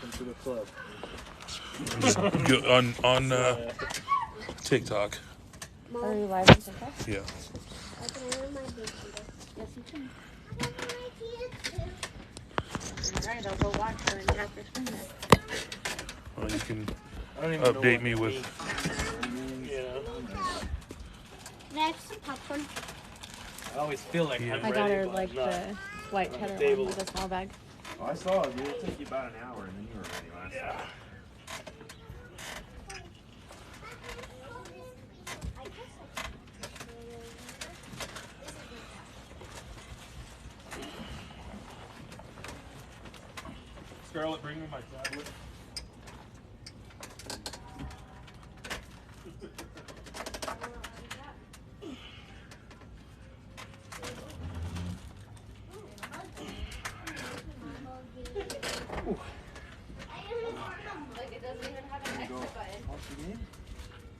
Welcome to the club. On TikTok. Are you live on TikTok? Yeah. Yes, you can. Alright, I'll go watch her and tap your screen there. Well, you can I don't even update know me what with. Yeah. Can I have some popcorn? I always feel like Yeah. I'm I got ready, her but like I'm not. the white On the cheddar table. one with a small bag. Oh, I saw it, dude. It took you about an hour, and then you were ready last time. Scarlett, bring me my tablet.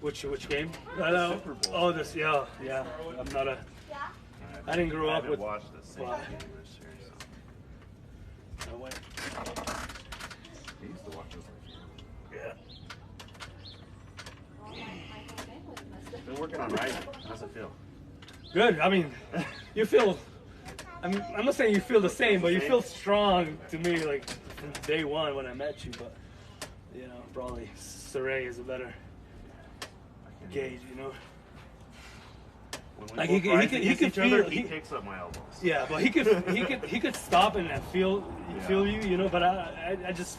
Which game? Super Bowl. Oh, this, yeah. I'm not a. I didn't grow I up haven't with. watched the same Well, game this year, so. I went. I used to watch this. Yeah. Been working on writing. How's it feel? Good. I mean, you feel. I'm not saying you feel the same, but you feel strong to me, like from day one when I met you. But you know, probably Saray is a better gauge, you know. When we Like, both he rise could against each feel- other, he- he kicks up my elbows. Yeah, but he could stop and feel you, you know. But I just.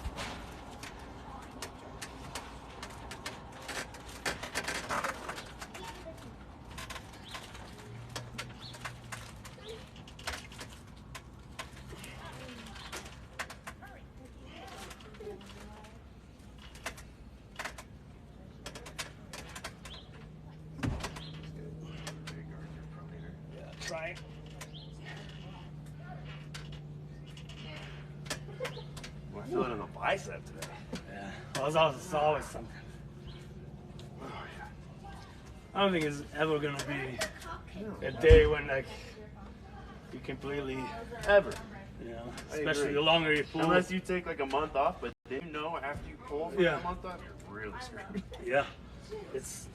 Try. Well, I feel it in the bicep today. Yeah. Well, it's always something. I don't think it's ever gonna be a day when like you completely, Ever. you know, I especially agree. the longer you pull. Unless you take like a month off, but then you know after you pull for Yeah. a month off, you're really screwed. Yeah, it's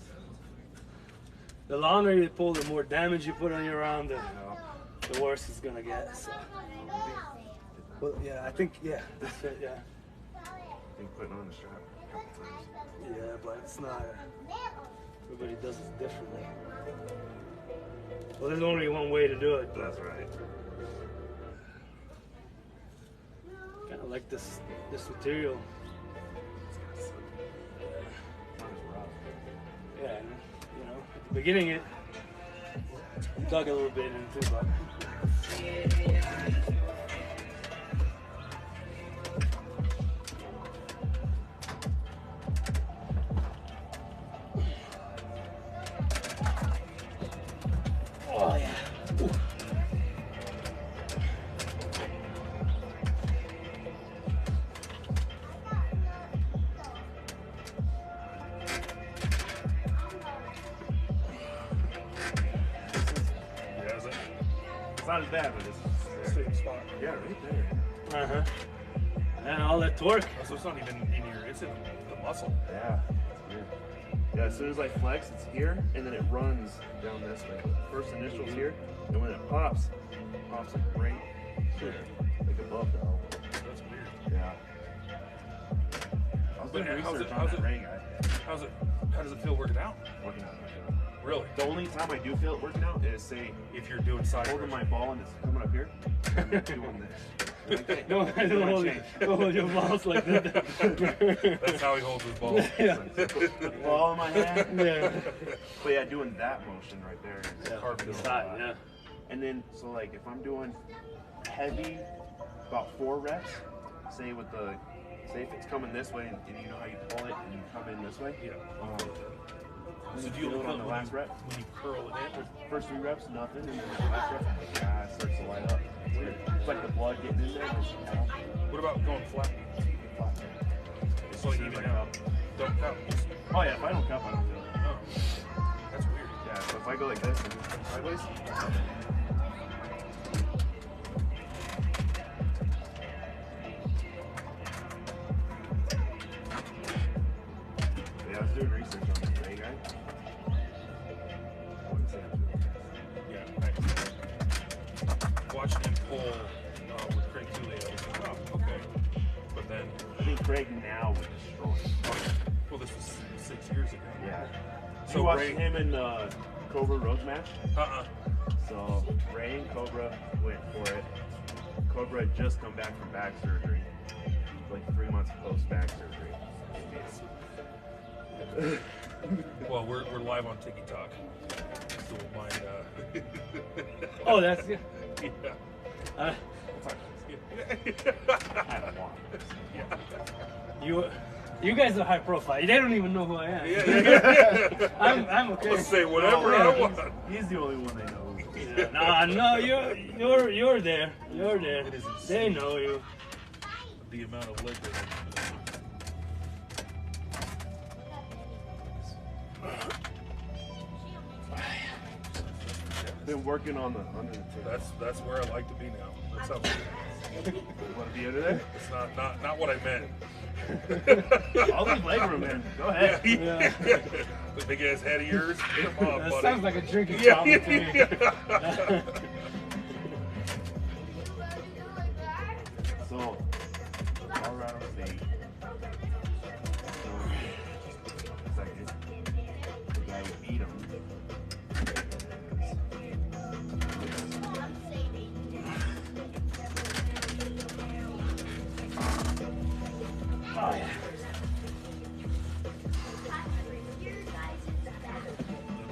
the longer you pull, the more damage you put on your arm, the worse it's gonna get. So. Well, yeah, I think that's it. Yeah, Been putting on the strap a couple times. yeah, but it's not. Everybody does it differently. Well, there's only one way to do it. That's right. Kind of like this material. Not as rough. Yeah, and, you know, at the beginning it dug a little bit into, but oh yeah. Ooh. Yeah, it's not as bad, but it's Same spot. yeah, right there. Uh-huh. And all that torque. So it's not even in your, it's in the muscle. Yeah, it's weird. Yeah, as soon as I flex, it's here, and then it runs down this way. First initial's here, and when it pops like right here, like above the elbow. That's weird. Yeah. I was doing research on that ring. How does it feel working out? Working out right now. Really? The only time I do feel it working out is say If you're doing side holding pressure. my ball and it's coming up here, and then doing this. Don't hold your balls like that. That's how he holds his ball. Yeah. Ball in my hand. Yeah. But yeah, doing that motion right there is Carving The it side, out. yeah. And then, so like if I'm doing heavy, about 4 reps, say if it's coming this way and you know how you pull it and you come in this way. Yeah. So do you do it on the when last you- rep? When you curl it in? First 3 reps, nothing, and then the last rep, it starts to light up. It's weird. It's like the blood getting in there. What about going flat? It's like even out. Don't cup. Oh yeah, if I don't cup, I don't feel it. Oh, that's weird. Yeah, so if I go like this and sideways, doing research on this Ray guy. I wouldn't say I'm doing this. Yeah. Watching him pull with Craig Tooley, I was like, oh, okay. But then, I think Craig now would destroy him. well, this was 6 years ago. Yeah. So So you watched Ray- him in Cobra Rose match? Uh-uh. So Ray and Cobra went for it. Cobra had just come back from back surgery. Like 3 months post back surgery. Well, we're live on TikTok. So my, Oh, that's yeah. yeah. Uh, I don't want this. you guys are high profile. They don't even know who I am. Yeah. I'm okay. I'll say whatever Yeah. I want. He's the only one they know. Yeah, no, you're there. You're there. It is They insane. know you. The amount of liquid. Been working on the under the table. That's where I like to be now. That's how. Want to be under there? It's not what I meant. I'll leave leg room, man. Go ahead. Yeah. The big ass head of yours. Come on, That buddy. sounds like a drinking Yeah. problem to me. So, Colorado State. Second. The guy who beat him. Oh, yeah.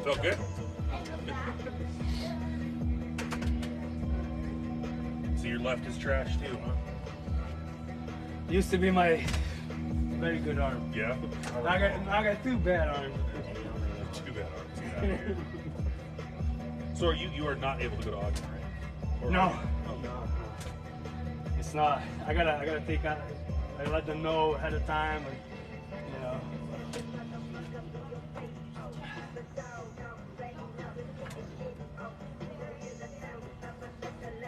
Felt good. So your left is trash too, huh? Used to be my very good arm. Yeah. I got two bad arms. Too bad. Arms. So are you are not able to go to Ogden, right? Or No. are you? Oh, No. It's not. I gotta take out. I let them know ahead of time, and, you know.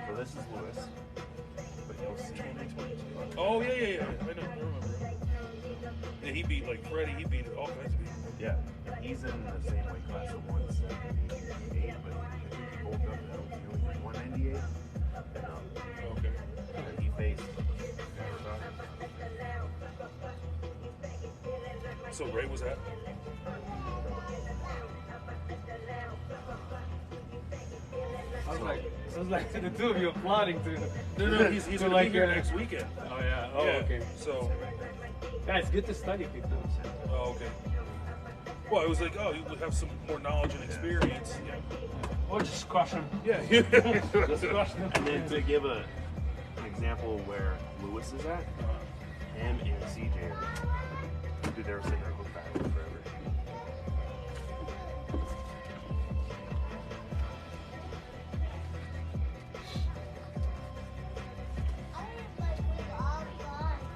So this is Lewis. But you'll see him next week. Oh yeah. I know. I remember. Yeah, he beat like Freddie. He beat all kinds of people. Yeah. He's in the same weight class of 178, but I think he bulked up to 198. Okay. And he faced. So Ray was at. Sounds like the two of you applauding to. No, he's to gonna like be here your- next weekend. Oh yeah. Oh Yeah, okay. So. Guys, good to study people. Oh, okay. Well, I was like, oh, you would have some more knowledge and experience. Yeah. Or just crush them. Yeah. Just crush them. And then to give an example of where Lewis is at, him and CJ are, dude, they were sitting there hook battling forever.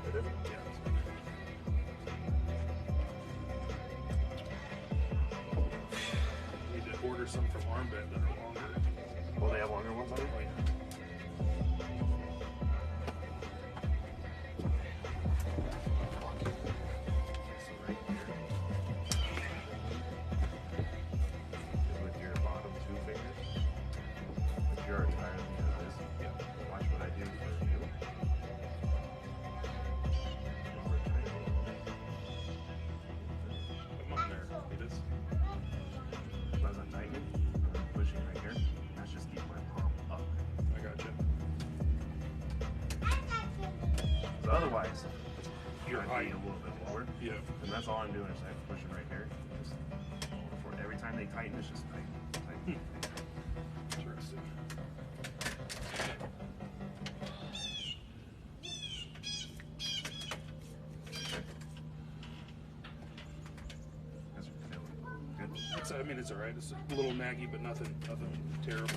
It is? Need to order some from Armband that are longer. Well, they have longer ones on it? So right here. With your bottom two fingers. If you're entirely into this, watch what I do for you. And we're trying Come on there. It is. to- as I'm tightening, I'm pushing right here. That's just keep my palm up. I got you. So otherwise, You're I'd high. be a little bit lower. Yeah. And that's all I'm doing is I'm pushing right here. Just for every time they tighten, it's just tighten. Interesting. That's feeling good. I mean, it's all right. It's a little naggy, but nothing terrible.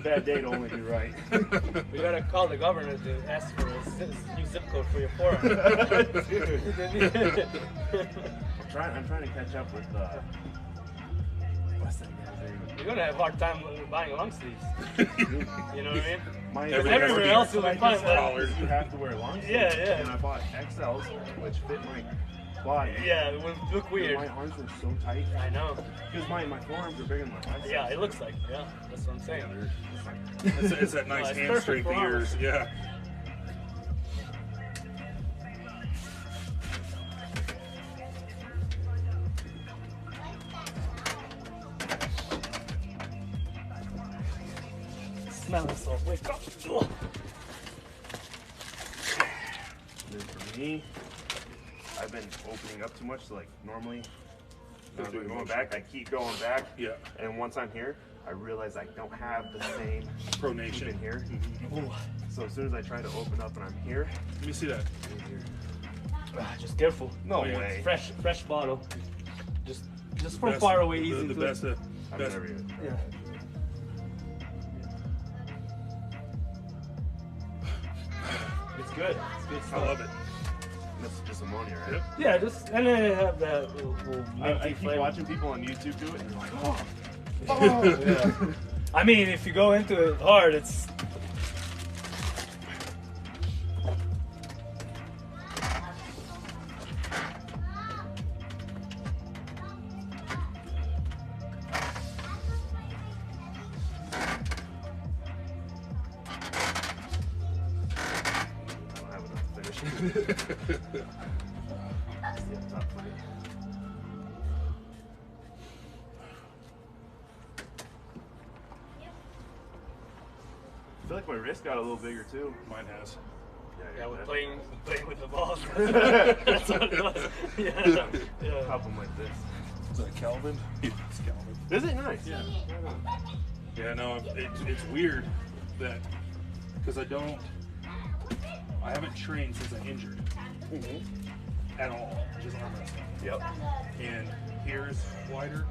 bad day to only do right. We gotta call the governor to ask for a new zip code for your forearm. I'm trying to catch up with what's that guy's name? You're gonna have a hard time buying long sleeves. You know what I mean? Everywhere else you'll be fine. You have to wear long sleeves. Yeah, yeah. And I bought XLs, which fit my body. Yeah, it would look weird. My arms were so tight. I know. Because my forearms are bigger than my biceps. Yeah, it looks like. Yeah, that's what I'm saying. It's that nice it's hand perfect strength for of yours. Yeah. Smell the salt. Wake up. And then for me, I've been opening up too much. So like normally, when I'm going back, I keep going back. Yeah. And once I'm here, I realize I don't have the same Pronation in here. Ooh. So as soon as I try to open up and I'm here, Let me see that. I'm here. Just careful. No Oh, yeah. way. Fresh bottle. Just from Best- far away, the, easy the to. best. I've Best. never even tried Yeah. that. It's good. It's good I stuff. love it. And that's just ammonia, right? Yep. Yeah, just and then they have that little I minty keep flavor. watching people on YouTube do it, and they're like, oh. Yeah. I mean, if you go into it hard, it's. I don't have enough to finish. That's the top fight. I feel like my wrist got a little bigger too. Mine has. Yeah, we're playing with the balls. That's what it was. Yeah. Yeah. Pop them like this. Is that Calvin? Yeah, it's Calvin. Is it nice? Yeah. Yeah, no, it's weird that because I haven't trained since I injured at all, just arm wrestling. Yep. And here's wider,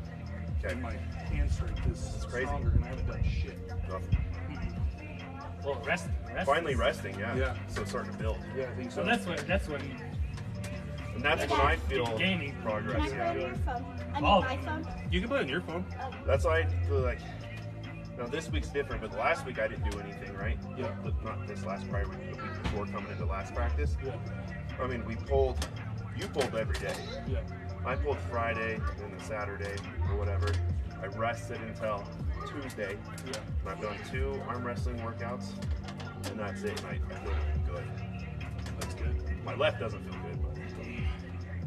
Okay. and my hand strength is crazy. stronger, and I haven't done shit. Well, rest. Finally resting, yeah. Yeah. So it's starting to build. Yeah, I think so. So that's when And that's when I feel gaining progress. Can I put on your phone? I mean, Oh. my phone? You can put it on your phone. That's why I feel like, now this week's different, but last week I didn't do anything, right? Yeah. Not this last prior week, the week before coming into last practice. Yeah. I mean, you pulled every day. Yeah. I pulled Friday and then Saturday or whatever. I rested until Tuesday. Yeah. And I've done 2 arm wrestling workouts, and that's it. And I feel good. That's good. My left doesn't feel good,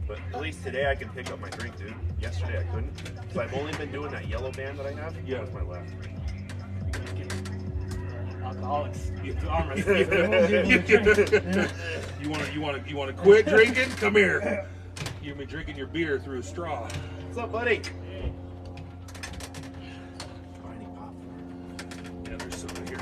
but at least today I can pick up my drink, dude. Yesterday I couldn't. So I've only been doing that yellow band that I have Yeah. with my left. alcoholics. You To arm wrestling. They won't be able to drink. want to quit drinking? Come here. You've been drinking your beer through a straw. What's up, buddy? Oh, I need popcorn. Yeah, there's soda here.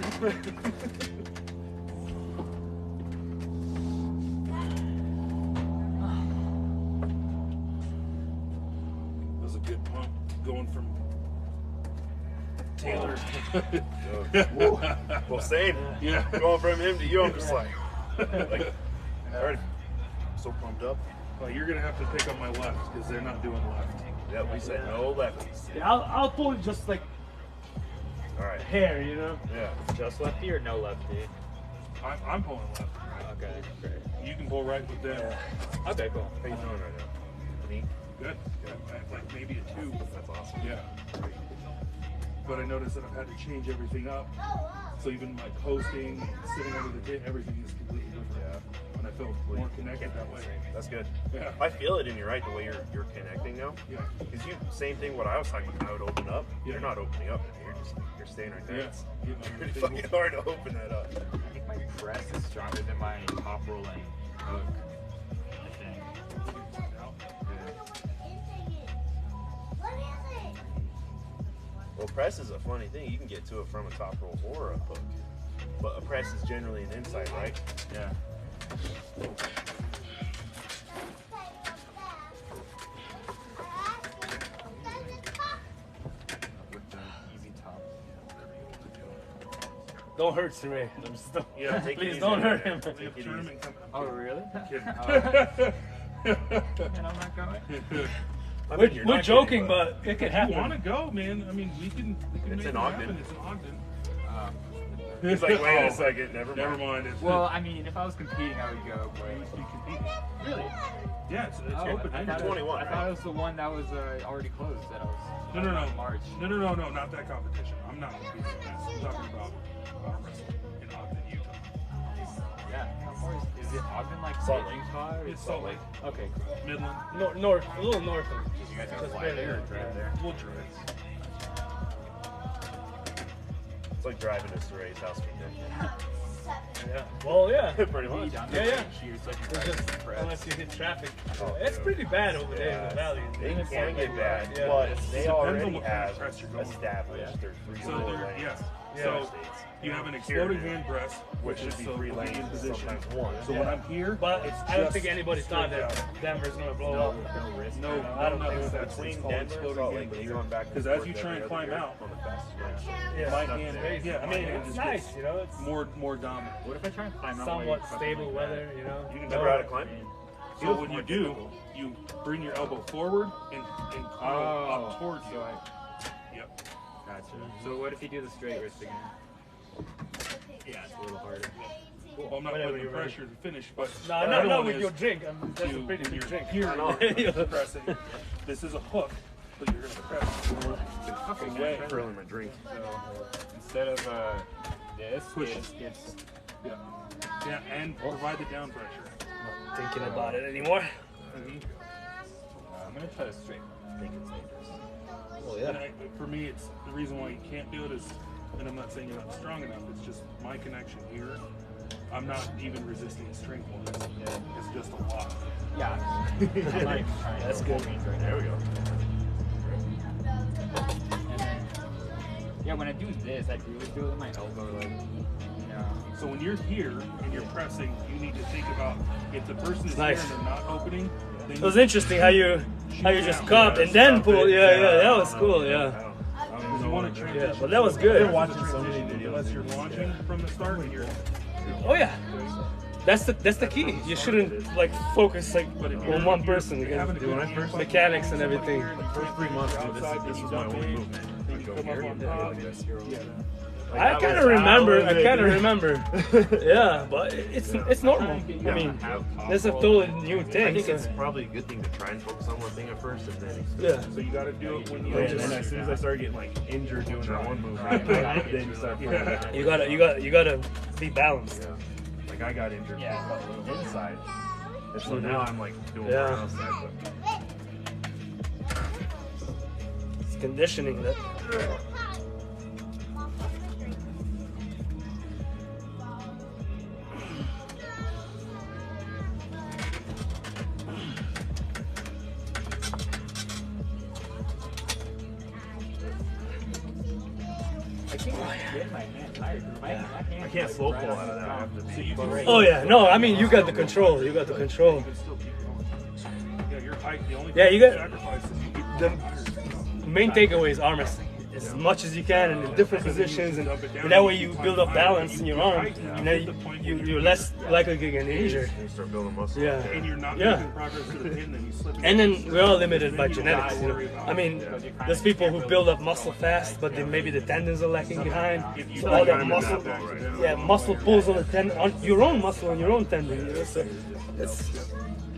That was a good pump going from Taylor. Well, same. Yeah. Going from him to you, I'm just like already so pumped up. Well, you're gonna have to pick up my left because they're not doing left. Yeah, we said no lefties. Yeah, I'll pull just like All right. hair, you know. Yeah. Just lefty or no lefty? I'm pulling left. Okay, great. You can pull right with them. Okay, cool. How you doing right now? Me? Good. I have like maybe a 2. That's awesome. Yeah. But I noticed that I've had to change everything up. So even my posting, sitting under the kit, everything is completely different. Yeah. And I feel more connected that way. That's good. Yeah. I feel it in your right the way you're connecting now. Yeah. Because you same thing what I was talking about. I would open up. Yeah. You're not opening up. You're staying right there. Yeah. It's Getting under pretty the fucking table. hard to open that up. I think my press is stronger than my top rolling hook. I think. Well, press is a funny thing. You can get to it from a top roll or a hook. But a press is generally an inside, right? Yeah. With the easy top. don't hurt Saray. Yeah, take it Please easy. don't hurt him. We have a tournament coming. Oh, really? Kidding. And I'm not going. I mean, you're We're not joking, kidding, but it could You want happen. to go, man? I mean, we can It's make in it Ogden. happen. It's in Ogden. He's like, wait Oh, a second, never mind. It's Well, I mean, if I was competing, I would go. But you competing. really? Yeah, it's Oh, open. I thought 21, I thought it was the one that was already closed. That I was. No, in March. No, not that competition. I'm not competing in that. I'm talking about Armwrestling in Ogden, Utah. Yeah. How far is it? Ogden like Salt Lake. Utah? Or It's Salt Lake. Okay, cool. Midland. North, a little north of. You guys have Just to fly barely there or north, drive yeah. there? We'll drive. It's like driving to Saray's house from there. Yeah. Well, yeah. Pretty much. Down Yeah, there, yeah. Cheers, so I can It's drive just to the press. unless you hit traffic. Oh, It's dude. pretty bad over there in the valley. It can get bad, Yeah. but they Depends on already what kind of have press you're going for. established their So three-wheel there, lanes. yes. Yeah. So States. you have an exploding Here, hand press, which is should be so three we'll be in lanes, position. sometimes one. So when I'm here, But it's I don't just think anybody thought straight that down. Denver's gonna blow No, up. no risk. No, I don't nothing. think so. That's Between it's called Denver and exploding Salt hand Lake, press. you're going back and Because as forth you try every and other climb year out, on the fastest line. Yeah. my Nothing hand, there. yeah, I my mean, hand it's just nice, gets you know. It's more dominant. What if I try and climb out? somewhat while you're stable like weather, that? you know. You never had a climb? So when you do, you bring your elbow forward and curl up towards you. Yep. Gotcha. So what if you do the straight wrist again? Yeah, it's a little harder. Well, I'm not Whatever putting the you're ready. pressure to finish, but No, the no, other no, one with is your drink. That's a you- pretty when big you're drink. here, I know. you're pressing. This is a hook, but you're gonna press. Okay, Way. good. Curling my drink. So instead of this, Push it's Yeah. Yeah, and provide the down pressure. Not thinking about it anymore. I'm gonna try the straight. I think it's dangerous. Oh And for me, it's the reason why you can't do it is, and I'm not saying you're not strong enough. It's just my connection here. I'm not even resisting strength wise. It's just a lot. Yeah. I'm not even trying That's to good. full range right There now. we go. And then, yeah, when I do this, I really feel in my elbow, like, you know. So when you're here and you're pressing, you need to think about if the person is Nice. here and they're not opening. Then It was interesting how you just cupped and then pulled. Yeah, yeah, that was cool. Yeah, you want to transition. yeah, but that was good. Watching so many videos. Unless you're launching from the start and you're. Oh yeah, that's the key. You shouldn't like focus like on one person because mechanics and everything. First 3 months, dude, this is my only movement. I go here, and then I go like this. I kind of remember. Yeah, but it's normal. I mean, it's a totally new I thing. think So, it's probably a good thing to try and focus on one thing at first, and then yeah. So you got to do it when you. and then as soon as I started getting like injured doing that one movement, then you start playing with it. You gotta be balanced. Yeah. Like I got injured Yeah. inside, and so now I'm like doing Yeah. more outside. But It's conditioning that. I can't get my hand tired. My hand I can't slow pull out of that. I have to be. Oh yeah, no, I mean you got the control. You got the control. You can still keep going. Yeah, your height. The only Yeah, thing you got- sacrifice is you get The main takeaway is arm wrestling. As much as you can and in different positions, and that way you build up balance in your arm, and then you're less likely to get injured. You start building muscle. Yeah. and you're not Yeah. making progress to the pin, then you slip. And then we're all limited by genetics. You know? I mean, there's people who build up muscle fast, but then maybe the tendons are lacking behind. So all that muscle, muscle pulls on the tendon, on your own muscle and your own tendon. You know? So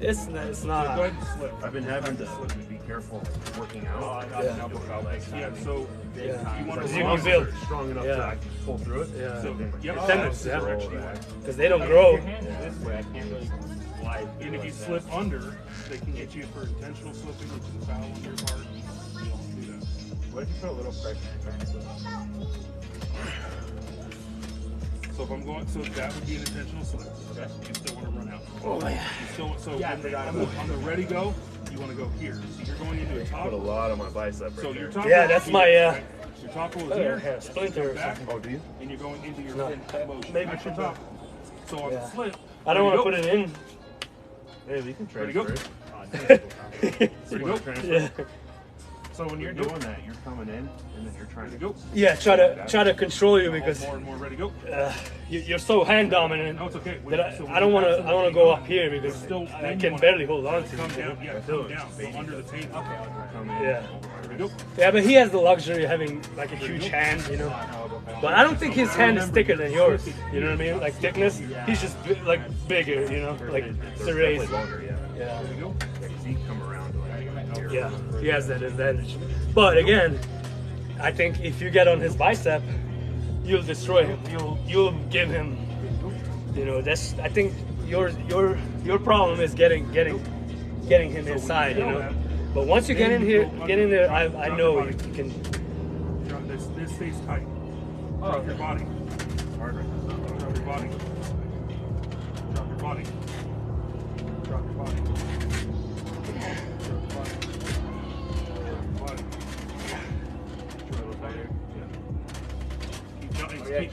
it's Go not. ahead and slip. I've been having to be careful working out. Yeah, so Yeah. you want Because to you Muscles build, are strong enough Yeah. to like, pull through it. yeah, So, yep. tendons, yeah, Direction you want. because they don't If grow. your hand is this way, I can't really slide. And if you slip under, they can get you for intentional slipping, which is a foul on your part. You don't do that. What if you put a little pressure in the So if I'm going, so that would be an intentional slip. Okay. You still want to run out. Oh yeah. You still, so Yeah, I on forgot the, about on the ready go, you want to go here. So you're going into a top. Put a lot on my bicep right So there. your top. Yeah, roll that's is my, here, right? Your top roll is here. Yeah, splinter or back, Oh, do you? and you're going into your No. pin motion. Maybe That's your from top. So on Yeah. the slip. I don't want to ready put it in. Hey, we can Ready to go? transfer it. Ready to go? Yeah. So when you're doing that, you're coming in and then you're trying to go. Yeah, try to control you because more and more ready to go. You're so hand dominant. No, it's okay. That I don't want to go up here because I can barely hold on to Come you. down, yeah, come down. Go under the table. come in. Yeah. There we go. Yeah, but he has the luxury of having like a huge hand, you know. But I don't think his hand is thicker than yours. You know what I mean? Like thickness, he's just like bigger, you know, like Saray's. Longer, yeah. Yeah. There we go. Yeah, 'cause he can come around to like here. Yeah, he has that advantage. But again, I think if you get on his bicep, you'll destroy him. You'll give him, you know. That's I think your problem is getting him inside, you know. But once you get in here, I know you can. This stays tight. Drop your body. Hard right now. Drop your body. Drop your body. Drop your body.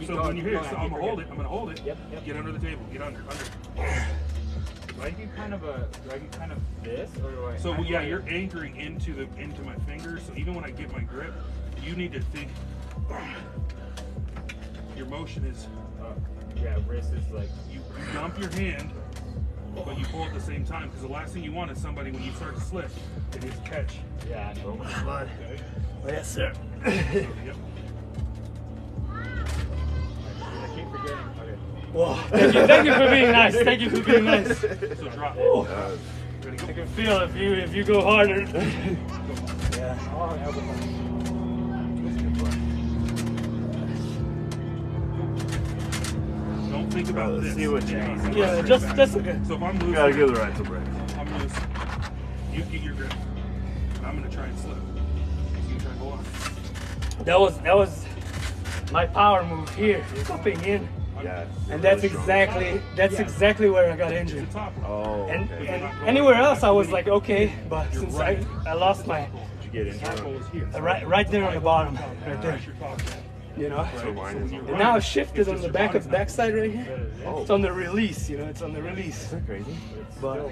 So when you're here, so I'm gonna hold it. I'm gonna hold it. Yep. Get under the table. Get under. Do I do kind of this, or do I? So yeah, you're anchoring into my finger. So even when I get my grip, you need to think. Your motion is yeah, wrist is like you dump your hand, but you pull at the same time. Because the last thing you want is somebody when you start to slip, they just catch. yeah. I know. Blood. Oh, yes, sir. So, yep. I keep forgetting. Okay. Whoa, thank you for being nice. Thank you for being nice. So drop. Oh, Ready, go. I can feel if you go harder. Yeah. Oh, elbow. Don't think about Let's this. see what you need. Yeah, just okay. So if I'm You gotta loose, give the right to break. I'm loose. You get your grip. And I'm gonna try and slip. You try and hold on. That was my power move here, cupping in, Yeah. and that's exactly where I got injured. It's a top. Oh, And, okay. and anywhere else I was like okay, but since I lost my Did you get into Top roll it? is here. right there on the bottom, right there, That's your top. you know. So mine is And now I've shifted on the backside right here. Oh, It's on the release, you know. It's on the release. is that crazy? But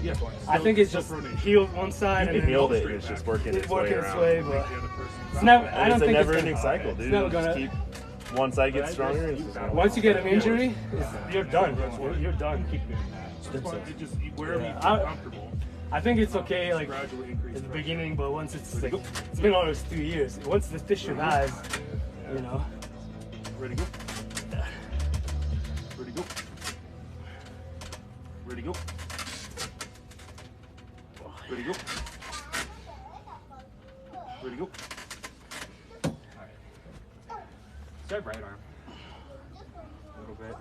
Yeah. I think it's just healed one side You and then healed it. It's just working its way working its around. way, but The other person. it's never. I It's don't a think never-ending it's cycle, dude. never Just gonna- keep one side gets stronger. And it's just gonna- Once you get an injury, you're done. You're done. It's just wherever you Yeah, feel I- comfortable. I think it's okay, like Gradually increase. at the beginning, but once it's like it's been almost 2 years. Once the tissue has, you know. Ready, go. Ready, go. Ready, go. Ready, go. Ready, go. Start right arm. A little bit.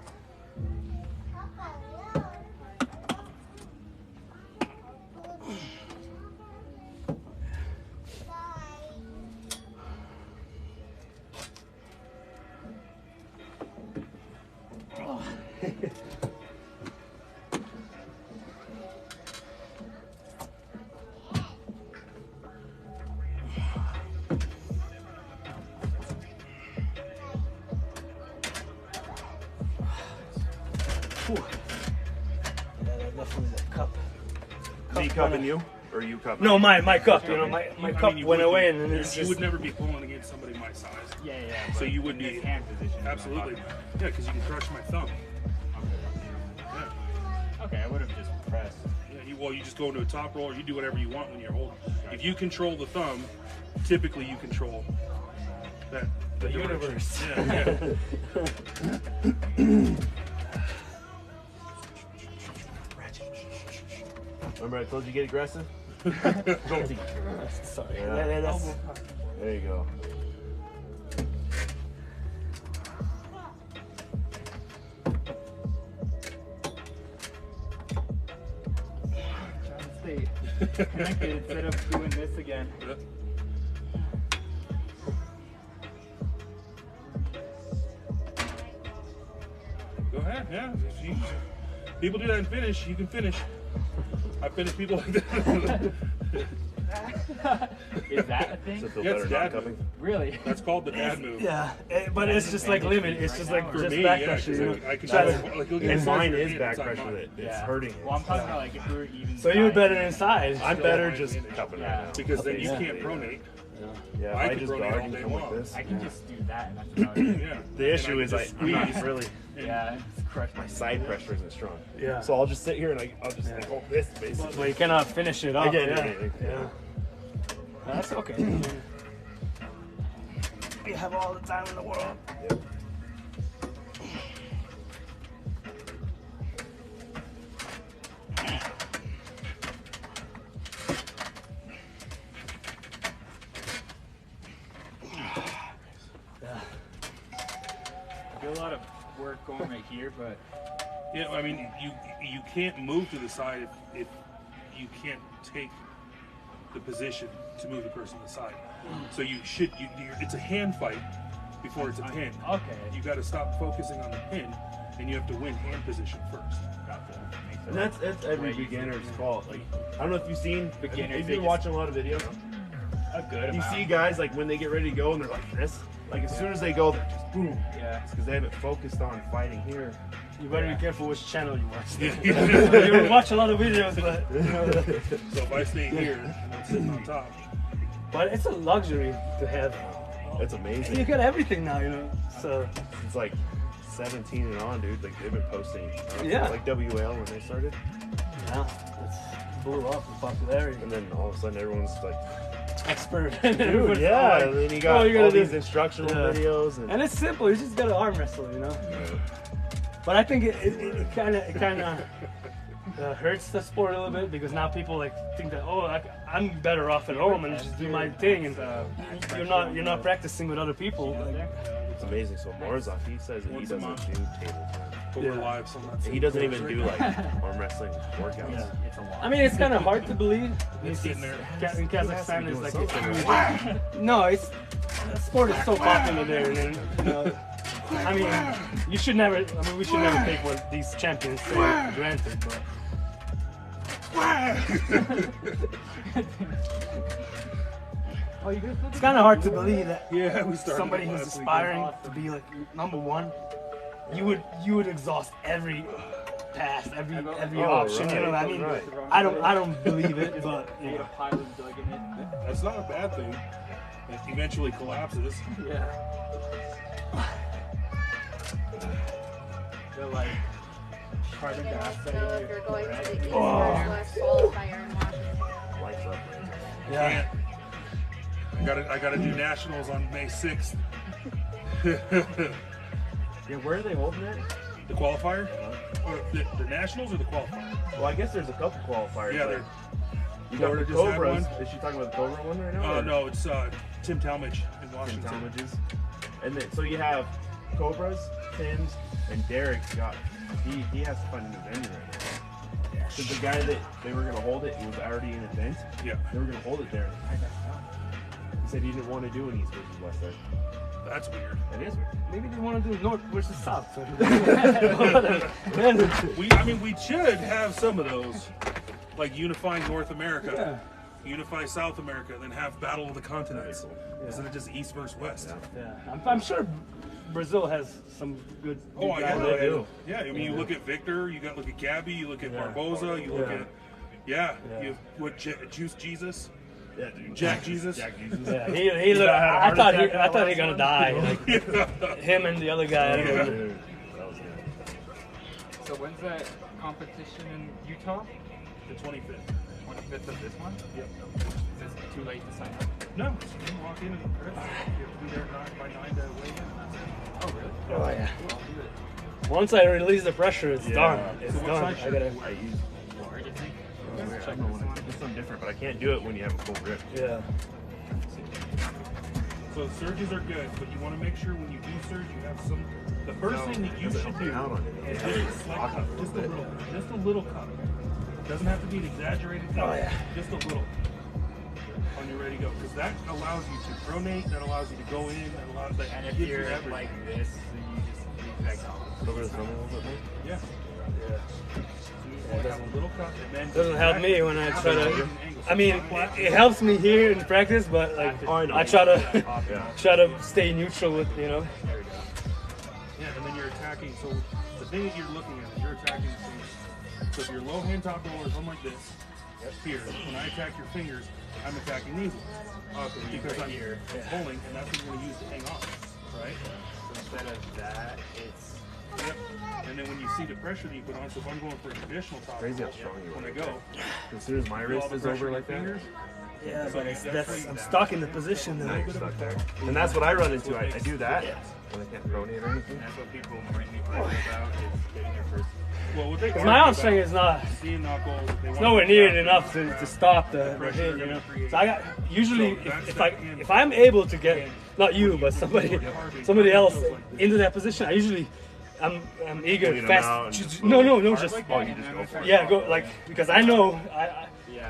Whew. Yeah, that definitely the cup. Is he cupping you? Or you cupping? No, my cup. You know, my I cup mean, you went would away, be- and then it's you just. would never be pulling against somebody my size. Yeah. So but you would in be this hand position. absolutely, yeah, because you can crush my thumb. Yeah. Okay, I would have just pressed. Yeah, well, you just go into a top roll, or you do whatever you want when you're holding. If you control the thumb, typically you control that the direction. universe. Yeah. Remember I told you get aggressive? Sorry. Yeah. That's, There you go. Trying to stay connected instead of doing this again. Go ahead, yeah. If you- people do that and finish, you can finish. I finish people like that. Is that a Does thing? it feel Yeah, better it's not dad cupping? move. Really? That's called the dad move. Yeah, but it's just like limit. It's just like For just me, back yeah, pressure. 'cause You know? I can Try try to- to, like, look at And the mine size of is your back hand, it's pressure like that it's Yeah. hurting. Well, I'm talking about like if we were even. So you're side- better inside. I'm still better my just advantage. cupping Yeah. right now. because then you Yeah. can't pronate. Yeah, if I I can just pronate guard all and day come like long. this. I can just do that, and that's about it. Yeah. The And issue I is can I'm just not squeeze. really. Yeah, it's crush my Side pressure isn't strong. Yeah. So I'll just sit here and I'll just like hold this basically. Well, you cannot finish it off. get it, Yeah. I get it. Yeah. That's okay. You have all the time in the world. Yep. I do a lot of work going right here, but Yeah, I mean, you can't move to the side if you can't take the position to move the person to the side. So it's a hand fight before it's a pin. okay. You got to stop focusing on the pin, and you have to win hand position first. Gotcha. Makes And sense. that's every Way easier. beginner's fault. Like I don't know if you've seen Beginners, Have they you been just- watching a lot of videos? A good You amount. see guys like when they get ready to go and they're like this. Like as soon as they go, they're just boom. Yeah. It's because they haven't focused on fighting here. You better be careful which channel you watch. Yeah. You watch a lot of videos, but So if I stay here and I'm sitting on top, but it's a luxury to have. That's You amazing. got everything now, you know. So It's like 17 and on, dude. Like they've been posting. Yeah. Like WL when they started, yeah, it's blew up in popularity. and then all of a sudden everyone's like, Expert. dude, yeah. And then you got Oh, you gotta all do- these instructional Yeah. videos and. And it's simple. You just gotta arm wrestle, you know. But I think it kind of hurts the sport a little bit because now people like think that I'm better off at home and just do my thing, and you're not practicing with other people. Like, It's amazing. So Morzak, he says that he Once a doesn't month. do table time. but we're live, so that's He doesn't even do like arm wrestling workouts. Yeah. It's a lot. I mean, it's kind of hard to believe. It's sitting there. In Kazakhstan, He it's has like to be doing something. no, it's the sport is so popular there. And, you know, I mean, we should never take what these champions say for granted, but. It's kind of hard to believe that Yeah, we started somebody who's last week. aspiring to be like #1, you would exhaust every pass, every Oh, option. You know what I mean? right. I don't believe it, but you Get a know. pile of dug in it. That's not a bad thing. It eventually collapses. Yeah. They're like carbon So dioxide. if you're going to the East Oh. or West qualifier in Washington. Lights up. Yeah. I gotta do nationals on May 6th. Yeah, where are they holding it? The qualifier? Or the nationals or the qualifier? Well, I guess there's a couple qualifiers. Yeah, like, they're. you got Florida the just had Cobras. one. Is she talking about the Cobra one right now? or No, it's Tim Talmadge in Tim Washington. Talmadge's? And then, so you have Cobras, Tim's, and Derek's got. He has to find a new venue right now. Because the guy that they were gonna hold it, he was already in event. Yeah, They were gonna hold it there. He said he didn't want to do an East versus West there. that's weird. That is weird. Maybe they want to do North versus South. We should have some of those, like unifying North America, unify South America, then have Battle of the Continents instead of just East versus West. Yeah, I'm sure Brazil has some good. Oh, good yeah, guys they there. do. Yeah, I mean, you look at Victor, you got look at Gabby, you look at Yeah. Barboza, you look Yeah. at you what Juice Jesus, Yeah, dude. Jack Jesus. Jack Jesus. Yeah, he looked. had a I heart thought attack in I that thought he last gonna one. die. Like him and the other guy. Yeah. Dude, that was good. So when's that competition in Utah? The 25th. 25th of this month? Yep. Is it too late to sign up? No, you can walk in and register. You have to be there by 9 to weigh in. and that's it. Oh, really? Oh yeah. Cool, I'll do it. Once I release the pressure, it's Yeah. done. It's So what done. size I shirt gotta. I use. Large, I think. I don't know what it's something different, but I can't do it when you have a full grip. Yeah. So surges are good, but you want to make sure when you do surge, you have some. The first thing that you Does it should help do you out on it? is just a slight cut, just a little cut. Doesn't have to be an exaggerated cut. Oh, yeah. Just a little. On your ready to go, because that allows you to pronate. That allows you to go in. That allows that And if gives you you're everything. like this, then you just the exact opposite. Cover the thumb a little bit more. yeah. Yeah. So you just want to have a little cut, and then Doesn't help me when I try to. Angle. I mean, it helps me here in practice, but like I try to try to stay neutral with, you know. There we go. Yeah, and then you're attacking. So the thing that you're looking at is you're attacking the fingers. So if your low hand top rollers come like this, here, when I attack your fingers, I'm attacking these ones. Okay, Because right I'm here. pulling, and that's what you're going to use to hang on, right? So instead of that, it's Yep. And then when you see the pressure that you put on, so if I'm going for a traditional top Crazy how roll, strong you when are. I go, As soon as my feel all wrist the is pressure over in like your that, fingers. Yeah, but I'm stuck in the position now now. you're stuck there. And that's what I run into. I do that when I can't pronate or anything. and that's what people mainly worry about is getting their first. Well, what they Because my arm strength is not, seeing knuckles, it's nowhere near enough to stop the hit, you know. So I got usually if I'm able to get not you but somebody else into that position, I usually I'm eager Lean 'em out fast. and just No, just Oh, you just go for it. yeah, go like because I know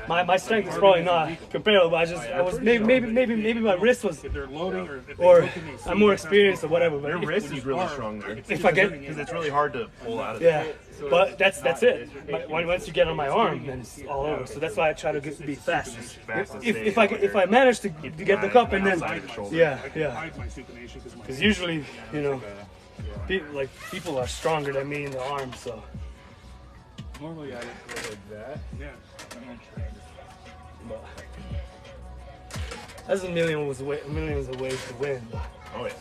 my strength is probably not comparable. But I was maybe my wrist was if they're loading or if they or look at me, see I'm more that's experienced or not- whatever. But Your if- wrist is really strong there. if I get Because it's really hard to pull out of yeah, it. but that's it. But once you get on my arm, then it's all over. So that's why I try to be fast. Fast and If I manage to get the cup and then outside the shoulder. yeah. hide my supination because my Because usually, you know, people are stronger than me in the arm, so. Normally I just go like that. yeah. But there's millions of ways to win. But Oh yeah.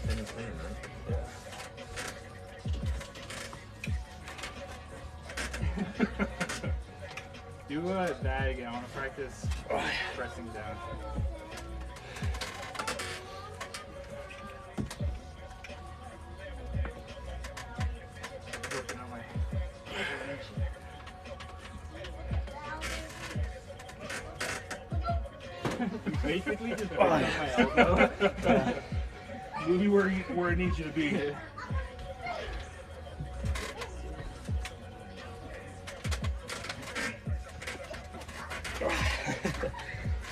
Same as playing, right? Do that again. I want to practice pressing down. Working on my basically just working on my elbow. Move me where it needs you to be.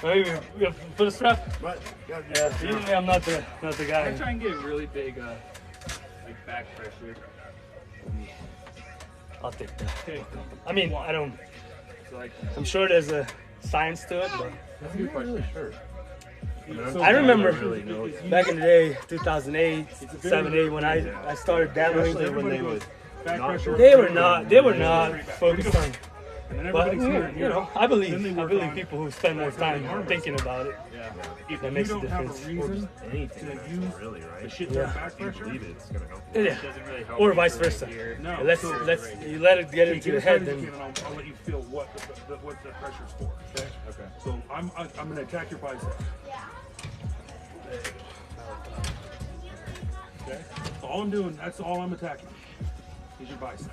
maybe we have put a strap. But you gotta do Yeah, that. usually I'm not the I guy. try and get really big like back pressure. I'll take that. Okay. I mean, I don't. So like I'm sure there's a science to it, but That's a good question. Sure. I remember really know. back in the day, 2008, 7, 8, when I started dabbling. Especially when they would Back not pressure. They were not focused on. And then But everybody's here. you know, I believe Then they work on- people who spend more time thinking about it. yeah. If that you makes a don't have a difference. reason anything. to that's use really the right. shit Yeah. ton back If you pressure, believe it, it's gonna help you. Yeah. It doesn't really help Or me vice for right versa. here. no. Let's so you let it get into take the as head, hard as you then can, and I'll let you feel what the pressure's for. Okay. Okay. So I'm gonna attack your bicep. Okay. So all I'm doing, that's all I'm attacking. Is your bicep.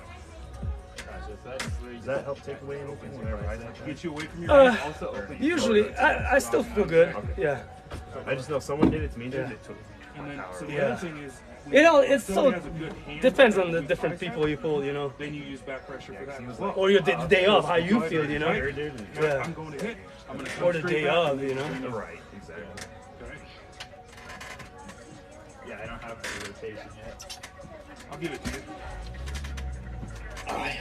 Gotcha. So that's where you Does that help take away anything whenever I attack? Get you away from your Uh, head. also open usually I still feel good. Yeah. I just know someone did it to me. Dude. Yeah. It took And then, so the Yeah. other thing is, You know, it's somebody so has a good hand depends on to the do different bicep, people you pull. You know, Then you use back pressure for that he as was well. or your day off, how you feel. You know, Right? dude. Yeah. I'm going to hit. I'm going to come or the straight day back of. and then You know. bring it. Right. Exactly. Okay. Yeah, I don't have the rotation yet. I'll give it to you. I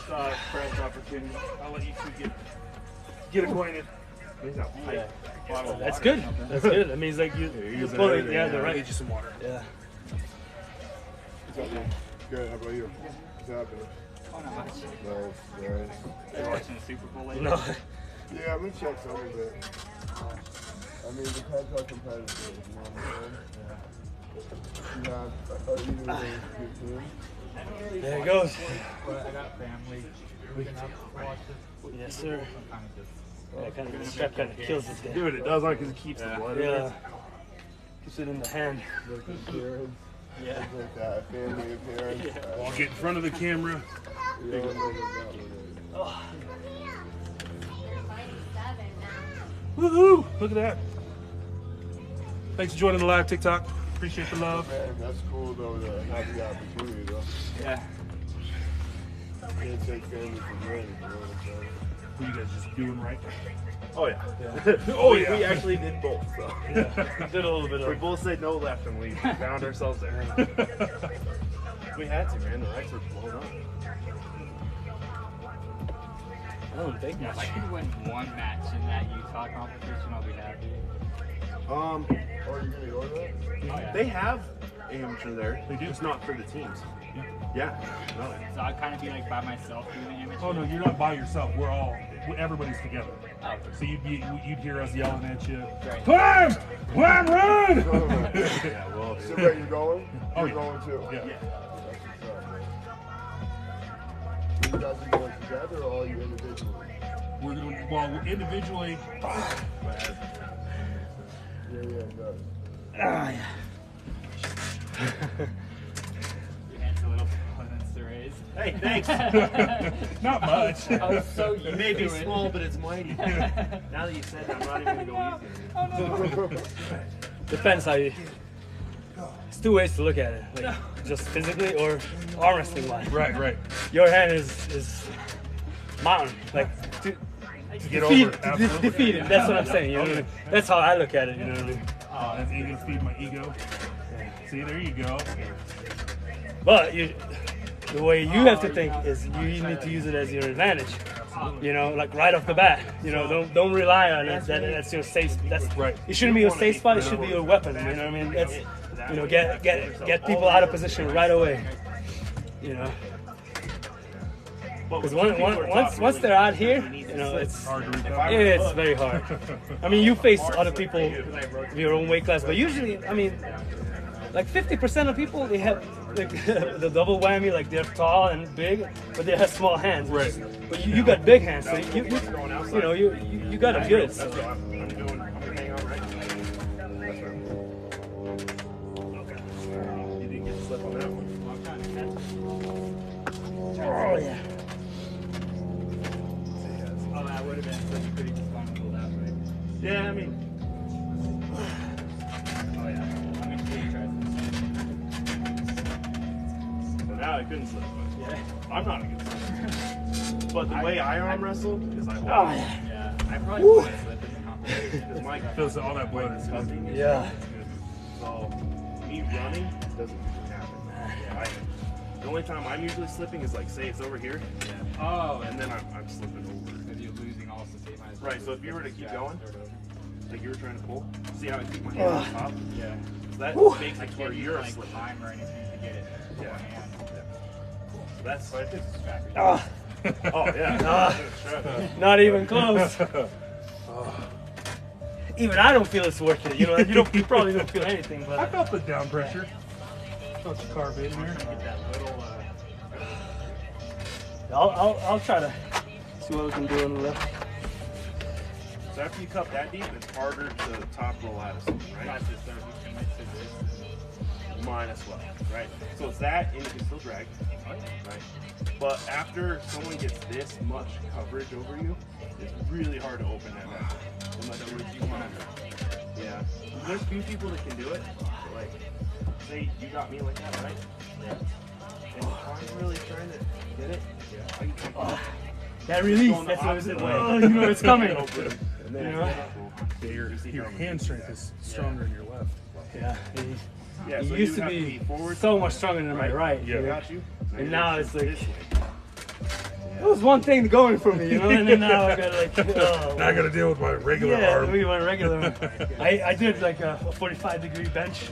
saw a fresh opportunity. I'll let you two get acquainted. He's not Yeah. Bottle of That's water good. or something. That's good. That means like you using pull it. everything, Yeah, the yeah. I'll right. get you some water. Yeah. What's up, man? Good. How about you? What's happening? Oh, no, much. Nice, nice. You watching the Super Bowl lately? No. Yeah, I'm gonna check some of it. I mean, it depends how competitive it is, you know what I'm saying? Yeah. You have either good team. There it goes. But I got family looking up to watch this. Yes, sir. I'm kind of just. Yeah, kind of the strap kind of kills it there. Dude, it does because it keeps the blood in Yeah. there. Keeps it in the hand. Like appearance, Yeah. things like that. Family appearance. I'll get in front of the camera. You don't know what that one is. Oh. Woohoo! Look at that. Thanks for joining the live TikTok. Appreciate the love. Man, that's cool though to have the opportunity though. Yeah. Can't take family for granted, you know what I'm saying? Were you guys just doing right? Oh yeah. Oh, we, yeah. we actually did both. So. Did a little bit We of. both said no left and we found ourselves there. We had to, man. The lights were blown up. I don't think Yeah, if I much. could win one match in that Utah competition, I'll be happy. Oh, you're gonna go to that? Oh, yeah. They have amateur there. They do. Just not for the teams. Yeah. No. So I'd kind of be like by myself doing the amateur. Oh no, you're not by yourself. Everybody's together. Oh, So you'd hear us yelling at you. Right. Climb! Climb, run! Yeah, well, So where you're going? Oh, You're yeah. going too? Yeah. You guys are going together or are you individually? We're individually. Yeah, no. Ah, yeah. Your hand's a little smaller than Surrey's. Hey, thanks. Not much. I was so used It may be to it. small, but it's mighty. Now that you said that, I'm not even gonna go easy. Depends how you. There's two ways to look at it, like just physically or arm wrestling wise. Right. Your hand is mountain, like to get defeat, over it, absolutely. defeat it. That's what I'm saying. You know what I mean? That's how I look at it. You know what I mean? Oh, that's you gonna feed my ego. See, there you go. But the way you have to think is you need to use it as your advantage. You know, like right off the bat. You know, don't rely on it. That's your safe. That's Right. It shouldn't be your safe spot. It should be your weapon. You know what I mean? That's get people out of position right away. You know, because once they're out here, you know, it's Hard to recover. it's very hard. I mean, you face other people of your own weight class, but usually, I mean, like 50% of people, they have like the double whammy, like they're tall and big, but they have small hands. Right. But you got big hands, so you know you got it good. So. I'm doing. I'm gonna hang on right. Okay. You didn't get to slip on that one. Oh yeah. Oh, that would have been so you could have just gone a little that way. Yeah, I mean, Oh yeah. I'm gonna see you try well, now I couldn't slip. But Yeah. I'm not a good slipper. But the way I arm wrestle is I hold. Oh yeah. Yeah. I probably would have slipped in the competition. Because my Feels all that blood is cupping is Yeah. so me running doesn't usually happen. The only time I'm usually slipping is like, say it's over here, Oh, and then I'm slipping over. because you're losing also, so you might as well Right, so if you were to keep yeah, going, start over. like you were trying to pull, see how I keep my hand on top? Yeah. So that makes I it to where can't use you're like slipping. time or anything to get it. with Yeah. one hand. So that's Scrappy. Ah, oh yeah. not even close. Even I don't feel it's worth it. You know, you probably don't feel anything, I but felt the down pressure. Felt the carb in there. Get that little. I'll try to see what we can do on the left. So after you cup that deep, it's harder to top roll out of something, right? Not just so you commit to this. Mine as well, right? So it's that, and you can still drag, right? But after someone gets this much coverage over you, it's really hard to open that back. No matter what you want to do. Yeah. There's few people that can do it. But like, say you got me like that, right? Yeah. And if I'm really trying to get it, I can come up. That release, Going the that's what opposite it's way. oh, you know it's coming. And then You it's know? like, Yeah, your hand strength is stronger in your left. Yeah, yeah, it so used you to have be forward, so much stronger than my right. Yeah. got you. And you now shoot it's like- this way. It was one thing going for me, you know, and then now I got like, oh, Now I got to deal with my regular yeah, arm. we went regular. I did like a 45-degree bench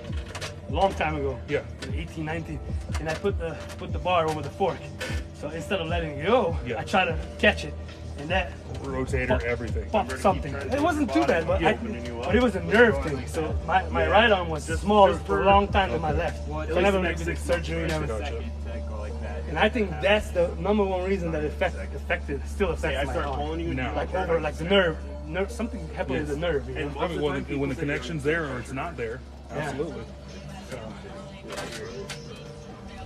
a long time ago. Yeah. 18, 19, and I put the bar over the fork. So instead of letting it go, Yeah. I try to catch it, and that Rotator, everything. bumped something. It wasn't too bad, but Yeah. but it was a nerve thing. So my right arm was smaller for a long time than my left. So I never made big surgery, never. Second to go like that. And I think that's the number one reason that still Say I affects my start arm. pulling you, and No. you Like over, like the nerve, something happened with the nerve. You know? And I mean, when the connection's there or it's not there, Yeah. absolutely.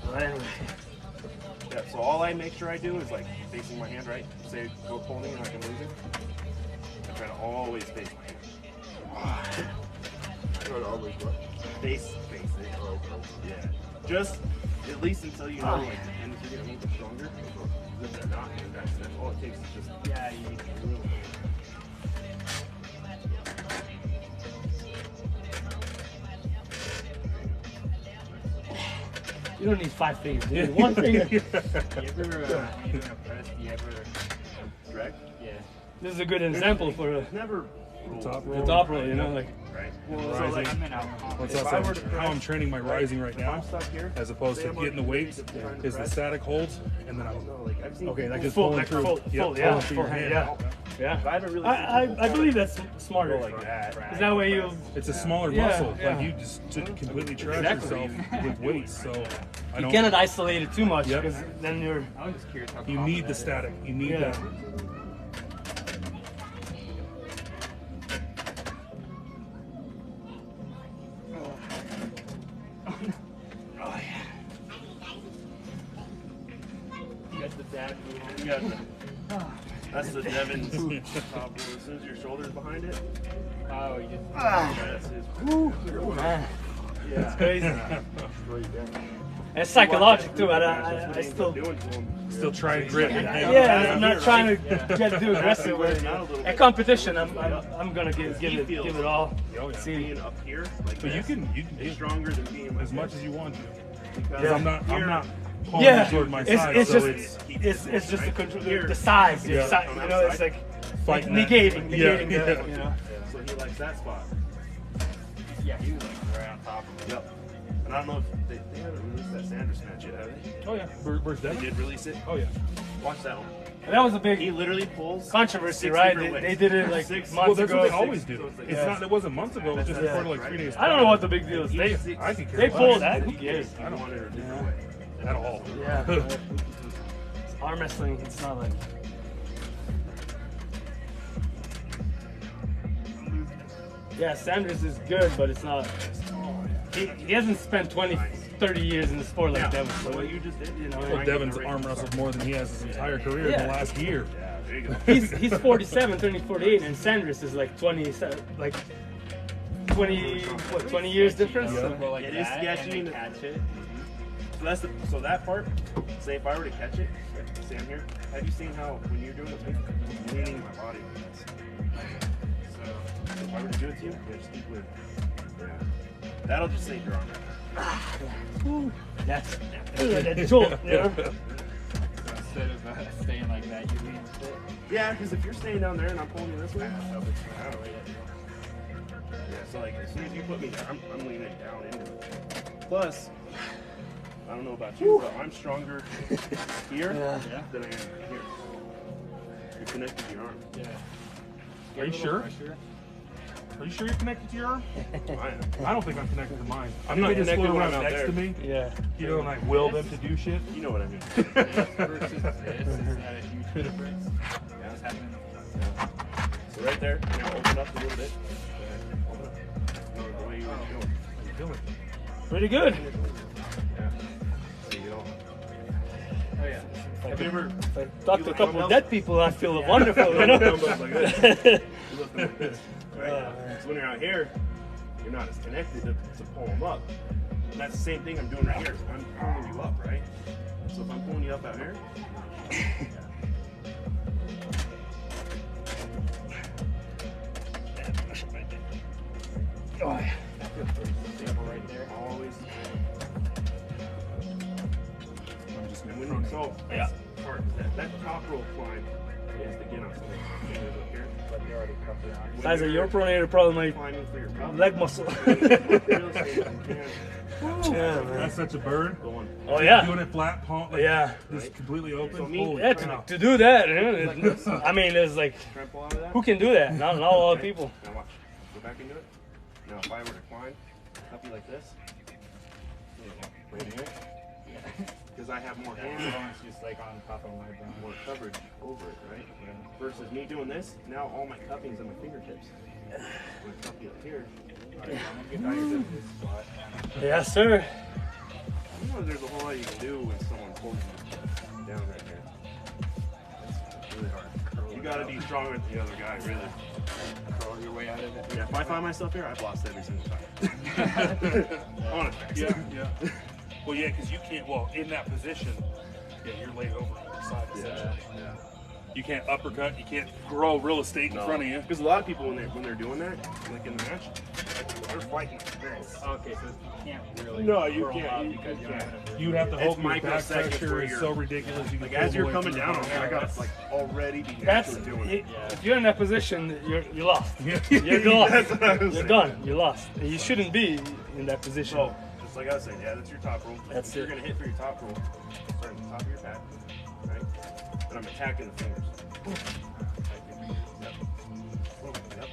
But anyway, Yeah, so all I make sure I do is like facing my hand right. Say go pulling and like I'm losing. I try to always face my hand. Try to always what? Face it. Yeah. Just at least until you know like the tendency to get a little bit stronger. If they're not doing that, then all it takes is just Yeah, you need a little bit. You don't need 5 fingers. You need 1 finger. You ever, doing a press, you ever, Drag? yeah. This is a good example for a Never top the top roll, you know, like. right? Well, So like, I'm in alcohol. That's if I were to how press, I'm training my rising right if now, I'm stuck here, as opposed say to I'm getting the on weights, trying to is the press, static holds, and then I don't I'm know, like I've seen okay, like people just Full, pulling like through. full, Yep, full, yeah, pulling through your full, hand. yeah, yeah. But I haven't really I believe that's smarter. go like that. Because that way you. It's a smaller Yeah, muscle. yeah. Like you just to completely trash Exactly. yourself with weights. So I You don't. cannot isolate it too much Yep. because then you're. I was just curious how You common need that the is. static. You need Yeah. that. You got the dad move. You got the, that's the Devin's top roll. As soon as your shoulder's behind it, Oh, you just. that's his. Man, Yeah. it's crazy. Right there. And it's psychological too. I still. doing to him. Still try and grip it. Yeah, I'm not trying to get too aggressive with Not a it. little At bit. competition, I'm gonna give it all. Oh, yeah. See, Being up here, like But you this, can is get stronger than being like as much this. as you want to. Because Yeah. I'm not pulling yeah, you toward my it's, side. it's so just it's it's just the control, Here. the size, Yeah. you know, it's like fighting that. negating, Yeah, the, yeah. you know. So he likes that spot. Yeah, he was like right on top of it. Yep. And I don't know if they haven't released that Sanders match yet, have they? Oh yeah. Where's They that? did release it. Oh yeah. Watch that one. And that was a He big literally pulls controversy, 6 right? different They ways. did it like Six- Well, months that's ago. what they always do. It's Yeah. not. It wasn't months ago. It was just Yeah. recorded like 3 days. I don't know what the big deal is. They, I could care they less. pulled that. Who cares? I don't wanted it a different Yeah. way. at all. Yeah. Arm wrestling, it's not like. Yeah, Sanders is good, but it's not. He hasn't spent 20, 30 years in the sport like Yeah. Devin. So So what you just did, you know, Well, Devin's arm wrestled more than he has his entire career in Yeah. the last year. Yeah, there you go. he's 47, turning 48, and Sanders is like 20, like 20, what, 20 years difference? Yeah. So- Well, like It is that, sketchy and to then catch it. So that part. Say if I were to catch it, say I'm here. Have you seen how when you're doing the thing, I'm leaning my body like this? So if I were to do it to you, yeah, just keep moving. Yeah. That'll just save your arm. Ooh, that's that jolt, you know? instead of staying like that, you lean a bit. Yeah, because if you're staying down there and I'm pulling you this way, Help it out of it. yeah. So like as soon as you put me there, I'm leaning down into it. Plus, I don't know about you, but I'm stronger here Yeah. than I am here. You're connected to your arm. Yeah. Are you sure? Pressure. Are you sure you're connected to your arm? I am. I don't think I'm connected to mine. I'm not They just connected flew when around I'm out next there. to me, Yeah. you know, and I will them to do shit. You know what I mean. Versus this, is that a huge difference? Yeah. Just having So right there, now open up a little bit. Open up. You know, the way you were going. How you feeling? Pretty good. Yeah. So you know. Oh yeah. Have you ever If I talk to a couple of dead people, I feel wonderful, you know? dumbbells like this? You lift them like this, right? Oh, So when you're out here, you're not as connected to pull them up. And that's the same thing I'm doing right here. I'm pulling you up, right? So if I'm pulling you up out here, Oh, yeah. Stable right there. always. I'm just And gonna when you, so Yeah. part that top rope climb is to get on something. Fingers up here. But they already cut it on. When Besides that, you're your pronator probably my climbing for your cup, leg muscle. Yeah, man. That's such a bird. going. Oh, yeah. Doing it flat, palm, like Yeah. just completely open. So me- Holy Yeah, cow. to do that, you know, I mean, it's like, Try and pull out of that. who can do that? Not a lot of people. Now watch. Go back into it. Now if I were to climb up you like this, right here, because I have more That hands, one's just like on top of my bone. more coverage over it, right? Versus me doing this, now all my cupping's on my fingertips. When I cup you up here, Alright, I'm gonna get tired of this spot. Yes, sir. you know there's a whole lot you can do when someone pulls you down right here. It's really hard. You gotta be stronger than the other guy, really. Curl your way out of it. Yeah, if I find myself here, I've lost every single time. Honestly. Yeah. Well, yeah, because you can't. Well, in that position, yeah, you're laid over on your side. Yeah. You can't uppercut. You can't grow real estate in front of you. Because a lot of people, when they're doing that, like in the match, they're fighting like this. Okay, so you can't really. No, you curl can't. up You because you don't have enough room. You'd have to It's hope your back microseconds pressure where is you're- so ridiculous. You Like can as you're pull coming away down from on the me, I ball. gotta like already be That's naturally doing it. if you're in that position, you're lost. Yeah. You're lost. That's what I was You're saying. done. You're lost. And you shouldn't be in that position. So, just like I was saying, yeah, that's your top roll. That's You're it. gonna hit for your top roll. Start at the top of your pad, right? And I'm attacking the fingers. Yep. Yep.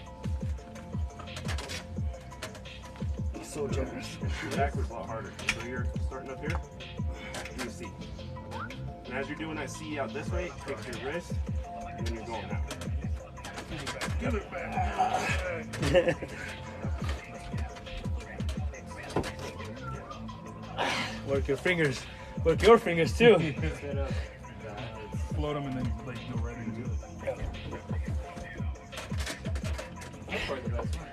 So generous. Shoot backwards a lot harder. So you're starting up here, do a C. And as you're doing that C out this way, take your wrist, and then you're going that way. Give it back. Work your fingers. Work your fingers too. Instead of that, it's Float them and then like go right into it. that's probably the best one.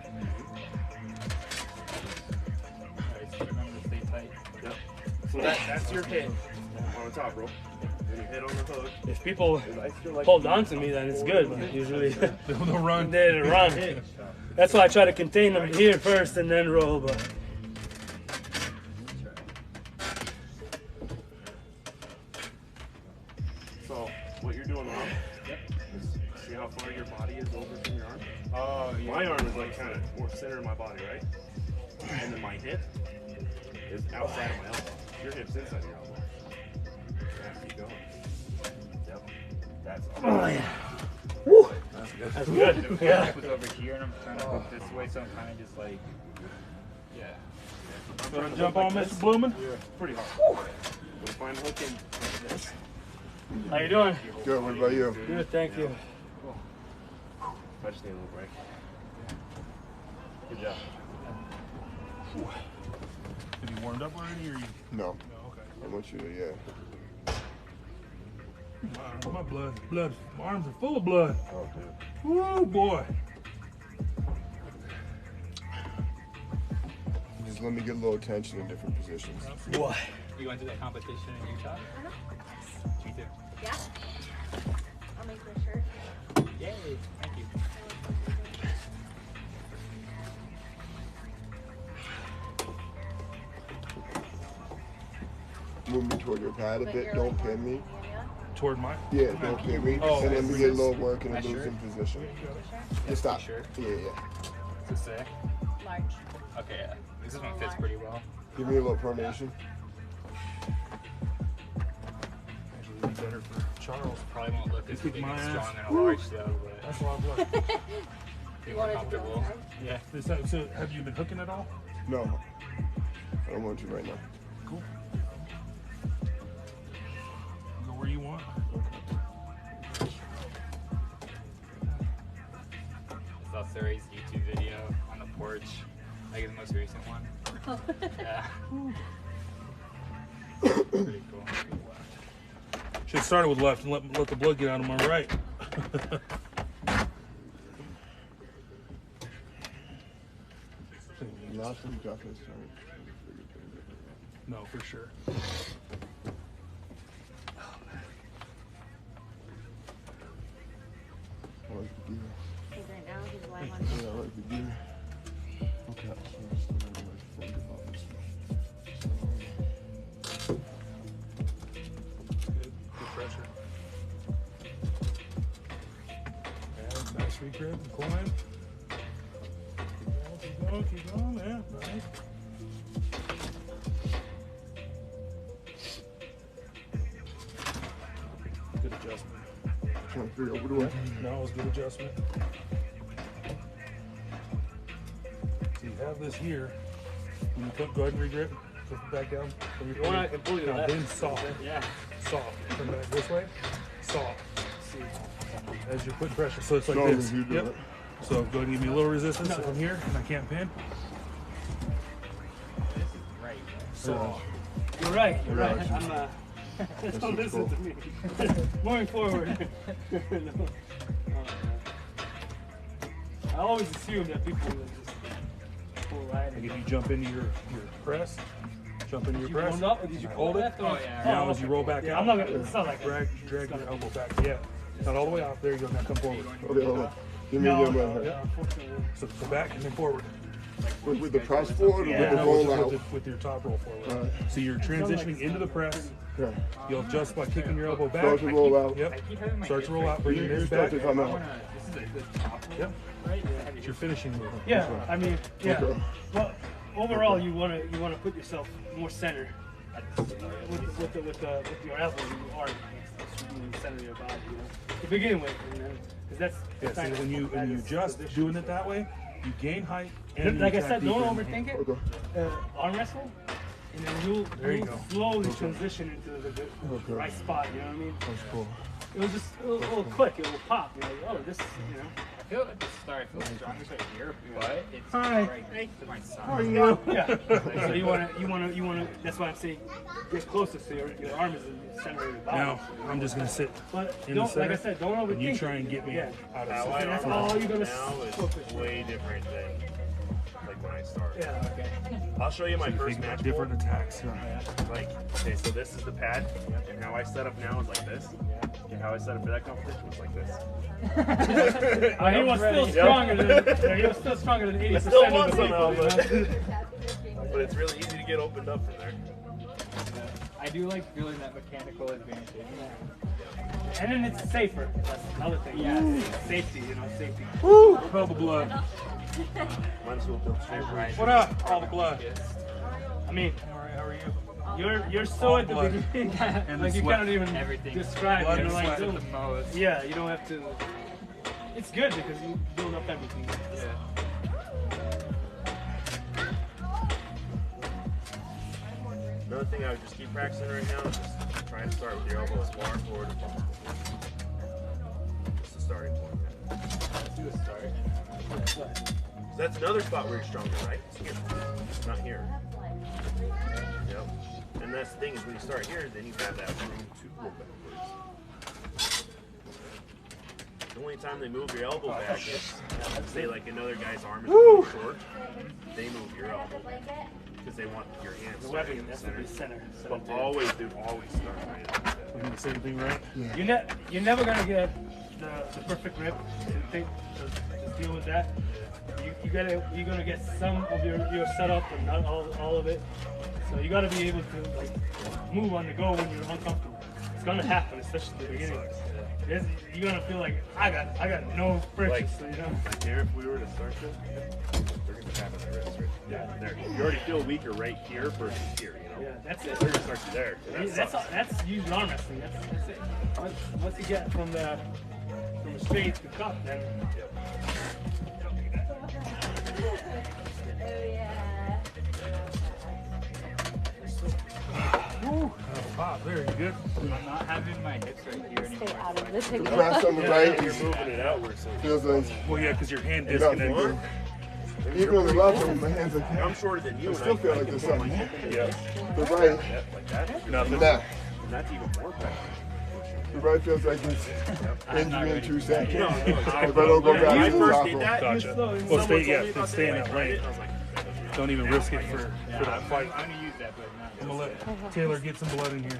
Alright, so remember to stay tight. Yep. So that's your hit on the top roll. Then you hit on the hook. If people I still like hold on to me, then it's good. But usually They'll run. they run. That's why I try to contain them here first and then roll. But So what you're doing now is see how far your body is over from your arm? Oh, yeah. My arm is like kind of more center of my body, right? And then my hip is outside of my elbow. Your hip's inside your elbow. Yeah, keep going. Yep. That's all. oh yeah, woo, that's good. The Yeah. back was over here and I'm trying to look this way, so I'm kind of just like, yeah. Gonna jump on, Mr. Bloomin'? It's pretty hard. But if I'm hooking like this, How you doing? Good, what about you? Good, thank you. I just need a little break. Good job. Have you warmed up already, or you? No, No, okay. I want you to, yeah. My blood, my arms are full of blood. Oh, good. Woo, boy. Just let me get a little attention in different positions. What? You went to that competition in Utah? Me too. Yeah? I'll make my shirt. Yay, thank you. Move me toward your pad a But bit, you're, don't like, pin me. Toward my. Yeah, don't pin me. Oh, And then we get a little work in a My shirt? losing position. Sure. Just stop. Shirt. Yeah, yeah. Does it say? Large. Okay, yeah. This one fits pretty well. Give me a little formation. Actually, it'd be better for Charles. Probably won't look as kick big my and ass. strong and a large though, but That's a lot of blood. be You more wanted to do comfortable. it, Yeah. So, have you been hooking at all? No. I don't want you right now. Cool. Go where you want. I saw Surrey's YouTube video on the porch. I think the most recent one. Yeah. Pretty cool. Should have started with left and let the blood get out of my right. Last one definitely started. No, for sure. I like the gear. Because right now he's live on Yeah, I like the gear. Okay, so I'm still gonna like think about this one. Good pressure. Yeah, nice regrip and climb. Keep going, yeah, nice. Good adjustment. Trying to figure out what do I do. No, it was good adjustment. So you have this here. When you go ahead and regrip, flip it back down. You want I can pull you Now that. then soft. Yeah. Soft. Come back this way. Soft. As you're putting pressure. So it's like As long this. as you do Yep. it. So go ahead and give me a little resistance if I'm here and I can't pin. This is right. So You're right. You're right. Right. I'm don't This is listen cool. to me. Moving forward. I always assume that people will just pull right. like if you jump into your press, jump into your You press. roll up, or did you hold pull it. left? Or? Oh, yeah. Now as you roll back Yeah, out, I'm not gonna. It's not like drag your elbow back. Yeah. Not all the way off. There you go. Now come forward. Okay, hold on. Give me No, the no, one. yeah, unfortunately. So back and then forward. With the press forward or Yeah. with the No, roll out? with your top roll forward. Alright. So you're transitioning into the press. Yeah. You'll adjust by kicking your elbow back. Start to roll out. Yep. keep having my Start to hips roll right out. Bring You your hips start back. to come I out. wanna, this is a good top roll, Yep. right? It's your finishing move. Yeah, I mean, yeah. Okay. Well, overall, you wanna put yourself more center with your elbow. You are in the center of your body, you know, to begin with, and then because that's Yeah, see, kind of- when you that is just position. doing it that way, you gain height. And Like you I attack said, don't deeper. overthink it. Okay. Arm wrestle, and then There you you'll go. slowly transition into the Okay. right spot. You know what I mean? That's cool. It was just a little click. It will pop. You're like, oh, this, you know. I feel at the start, I feel strongest right here, but it's Hi. right to my side. Yeah. So you wanna. That's why I'm saying get closer so your arm is in the center of your body. Now, I'm just going to sit But in the don't, center. like I said, don't overthink. and you try and get me Yeah. out How of I sight. That's arm all wrestle you're gonna now focus is on. way different than like when I started. Yeah. Okay. I'll show you my You first think about match different pull. attacks. Like, okay, so this is the pad, and how I set up now is like this. And how I set up for that competition was like this. He was still stronger than 80% I still of won the somehow, people. but, You know? but it's really easy to get opened up from there. I do like feeling that mechanical advantage. And then it's safer. That's another thing. Yeah. Safety. You know, safety. Woo! All the blood. Might as well build straight right. What up? All the blood. I mean, All right, how are you? you're so at the blood. beginning, And like the you sweat. cannot even Everything. describe. Blood You and know, like sweat. don't- The most. yeah, you don't have to. It's good because you build up everything. Yeah. Another thing I would just keep practicing right now is just trying to start with your elbow as far forward as possible. Just the starting point. Let's do a start. So that's another spot where you're stronger, right? It's here, not here. Yep. And that's the thing is when you start here, then you have that room to go backwards. The only time they move your elbow back is, say, like another guy's arm is really short, they move your elbow because they want your hands The starting in weapon the has to center. be center. But always, dude, always start right at the Doing the same thing, right? You're never gonna get the perfect grip to deal with that. You're gonna get some of your setup and not all of it. So you gotta be able to like move on the go when you're uncomfortable. It's gonna happen, especially at the beginning. You're gonna feel like I got no friction, so, you know. Like here, if we were to start this, they're gonna tap on the wrist right there. You already feel weaker right here versus here, you know? Yeah, that's it. They're gonna start you there. and that sucks. That's usually arm wrestling. That's it. Once you get from the straight to cup, then Pop, there, you good? I'm not having my hips right here anymore. Stay out of The this. press on the right You're moving it outward, so feels like, Well, yeah, because your hand you got disconnected. even on the left, my hands like I'm shorter than you, I and still feel like can there's put my something. hip in Yeah. The right, like that. Nothing. nah. And that's even more pressure. The right feels like it's injury in 2 seconds. No, If I don't go when back I to the first top did rope. that, Gotcha. slow. Well, someone stay, told yeah, me about stay in that, that I tried lane. it, I was like, Don't even risk it for that fight. I'm gonna use that, but not. I'm gonna let Taylor get some blood in here.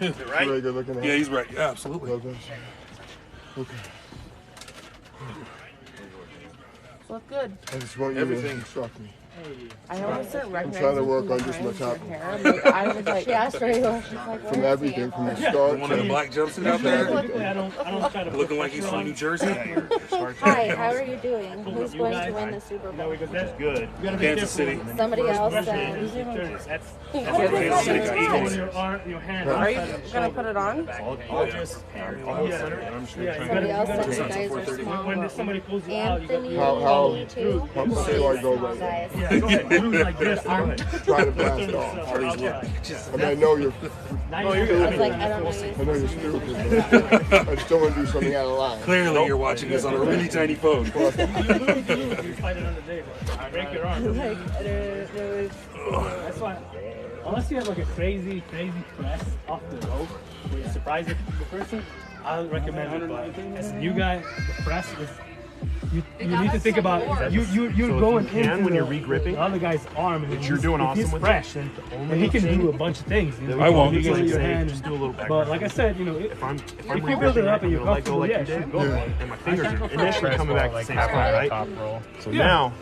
is it right? Very good looking at Yeah, it. he's right. Yeah, absolutely. Well done. Okay. Look good. I just want you Everything. to instruct me. I almost didn't recognize trying to you work from on just my behind top your hair. Like, I was like, she asked her, she's like, From everything, from the start The one in the to black jumpsuit out there, Typically, I don't try to looking like he's from New Jersey. hi, how are you doing? Who's going to win the Super No, Bowl? because that's Good. you gotta be Kansas careful. City. Somebody else Especially said. that's Kansas City got when Eagles. your hand. Are you outside of the gonna shoulder. put it on? Oh, yeah. Yeah, Somebody else said you you guys are gotta, small. when somebody pulls you out, you Anthony, How- me too. how much do I go Small right now? guys. yeah, go ahead, do like this. Try to blast off. I mean, I know you're I was like, I don't know. I know you're stupid, but I just don't want to do something out of line. Clearly, you're watching this on a really tiny phone. You fight it on the day, but break your arm. Like, there was. That's why, unless you have like a crazy press off the rope where you surprise the person, I would recommend it. But as a new guy, the press is you need to think about you're So going if you can, into when you're the regripping, other guy's arm, and you're doing if awesome he's with fresh, it, and he can do a bunch of things. You know, I won't. You get in your Say, hand, just do a little back. but like I said, you know, if I'm if you build it up and you're I'm gonna let go comfortable, like yeah, you did, shoot, go for it. and my fingers are initially coming back to the same spot, right? Top roll. So Yeah. now,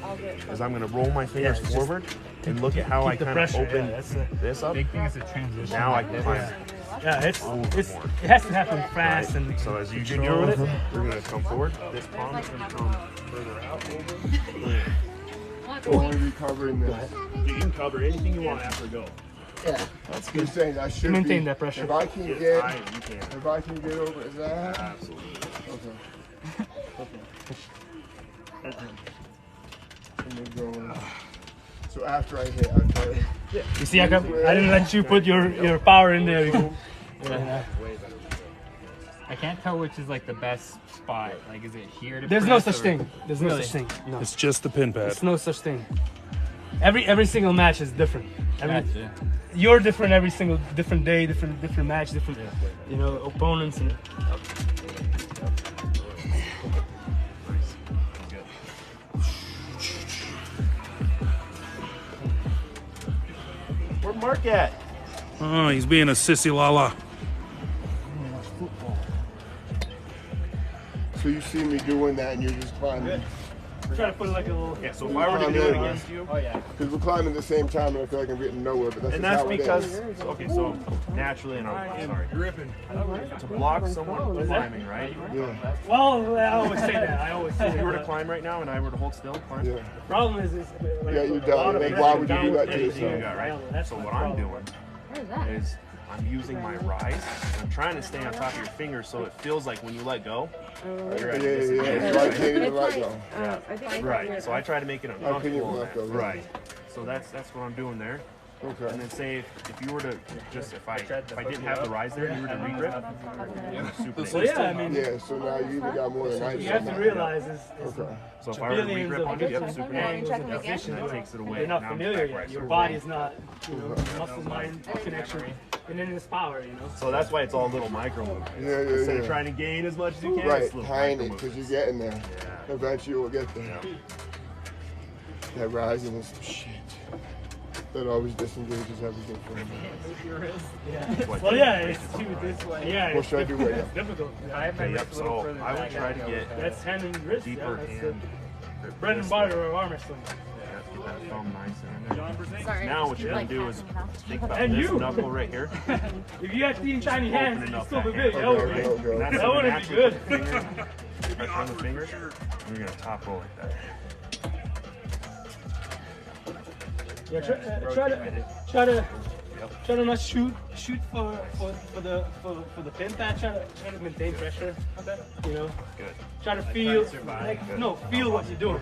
is I'm gonna roll my fingers it's just forward and look at how I keep the kind of pressure, open yeah, that's it. this up. Big thing is the transition. Now I can climb. Yeah, it has to happen fast Right. and So as you get near with it, you're gonna come forward. This palm is gonna come further out. Only recovering this. You can cover anything you want after go. that's You're good. saying I should Maintain be, that pressure. If I can It's get, high, you can. if I can get over that. Absolutely. Okay. And then going. So after I hit, I try to. You see, I didn't let you put your power in there. Yeah. I can't tell which is like the best spot. Like, is it here to There's no press such or- thing. There's no Really? such thing. No. It's just the pin pad. There's no such thing. Every single match is different. Gotcha. You're different every single different day, different match, different opponents and. Where'd Mark at? Oh, he's being a sissy lala. So you see me doing that, and you're just climbing. Try to put it like a little. Yeah, so if I were to do it against you, Oh yeah. Because we're climbing at the same time, and I feel like I'm getting nowhere. But that's and just that's how it because, is. okay, so naturally, and I'm sorry, to block someone from climbing, right? Yeah. Well, I always say that. I always say If you were to that. climb right now and I were to hold still, climb, Yeah. Problem is Yeah, you're a lot done. of Like, pressure why would you do downward that to pressure. anything you yourself? got, right? That's So the what I'm problem. doing What is that? is I'm using my rise. I'm trying to stay on top of your fingers so it feels like when you let go, you're at a Yeah. disadvantage. So I can't even let go. I think Right. So I try to make it How can you uncomfortable. let go? Right. So that's what I'm doing there. Okay. And then say if you were to just if I didn't have the rise there, and you were to regrip. Super So safe. yeah, I mean, Yeah. So now you even got more than I do. you have to realize is Okay. So if I were to billions regrip of on you, yep, different super angles and Check them again. positions. that takes it away. You're not Now I'm familiar back where I yet. Your started. body's not, muscle mind connection, and then it's power, So that's why it's all little micro movements. Yeah. Instead of trying to gain as much as you can, Right. it's little Tiny, micro because movements. you're getting there. Yeah. Eventually you'll get there. Yeah. That rising is some shit. That always disengages everything from me. What Well, yeah, it's this way. yeah, What it's should I do right now? difficult. I have my Okay, wrist yep, a little so further I would back. try to get That's hand and wrist. deeper yeah, that's hand. the bread and butter of arm wrestling. Get that thumb nice in there. Sorry. Now what you're Like gonna do is passing it out. think about And this you. knuckle right here. If you had teeny tiny hands, Opening you'd up still be that big. hand. That would Okay, be. okay. And that's That how wouldn't be naturally good. put the finger pressure on the finger. And you're gonna top roll like that. Yeah, try to not shoot for the pin pad. Try to maintain pressure. You know, Good. try to feel feel what you're doing.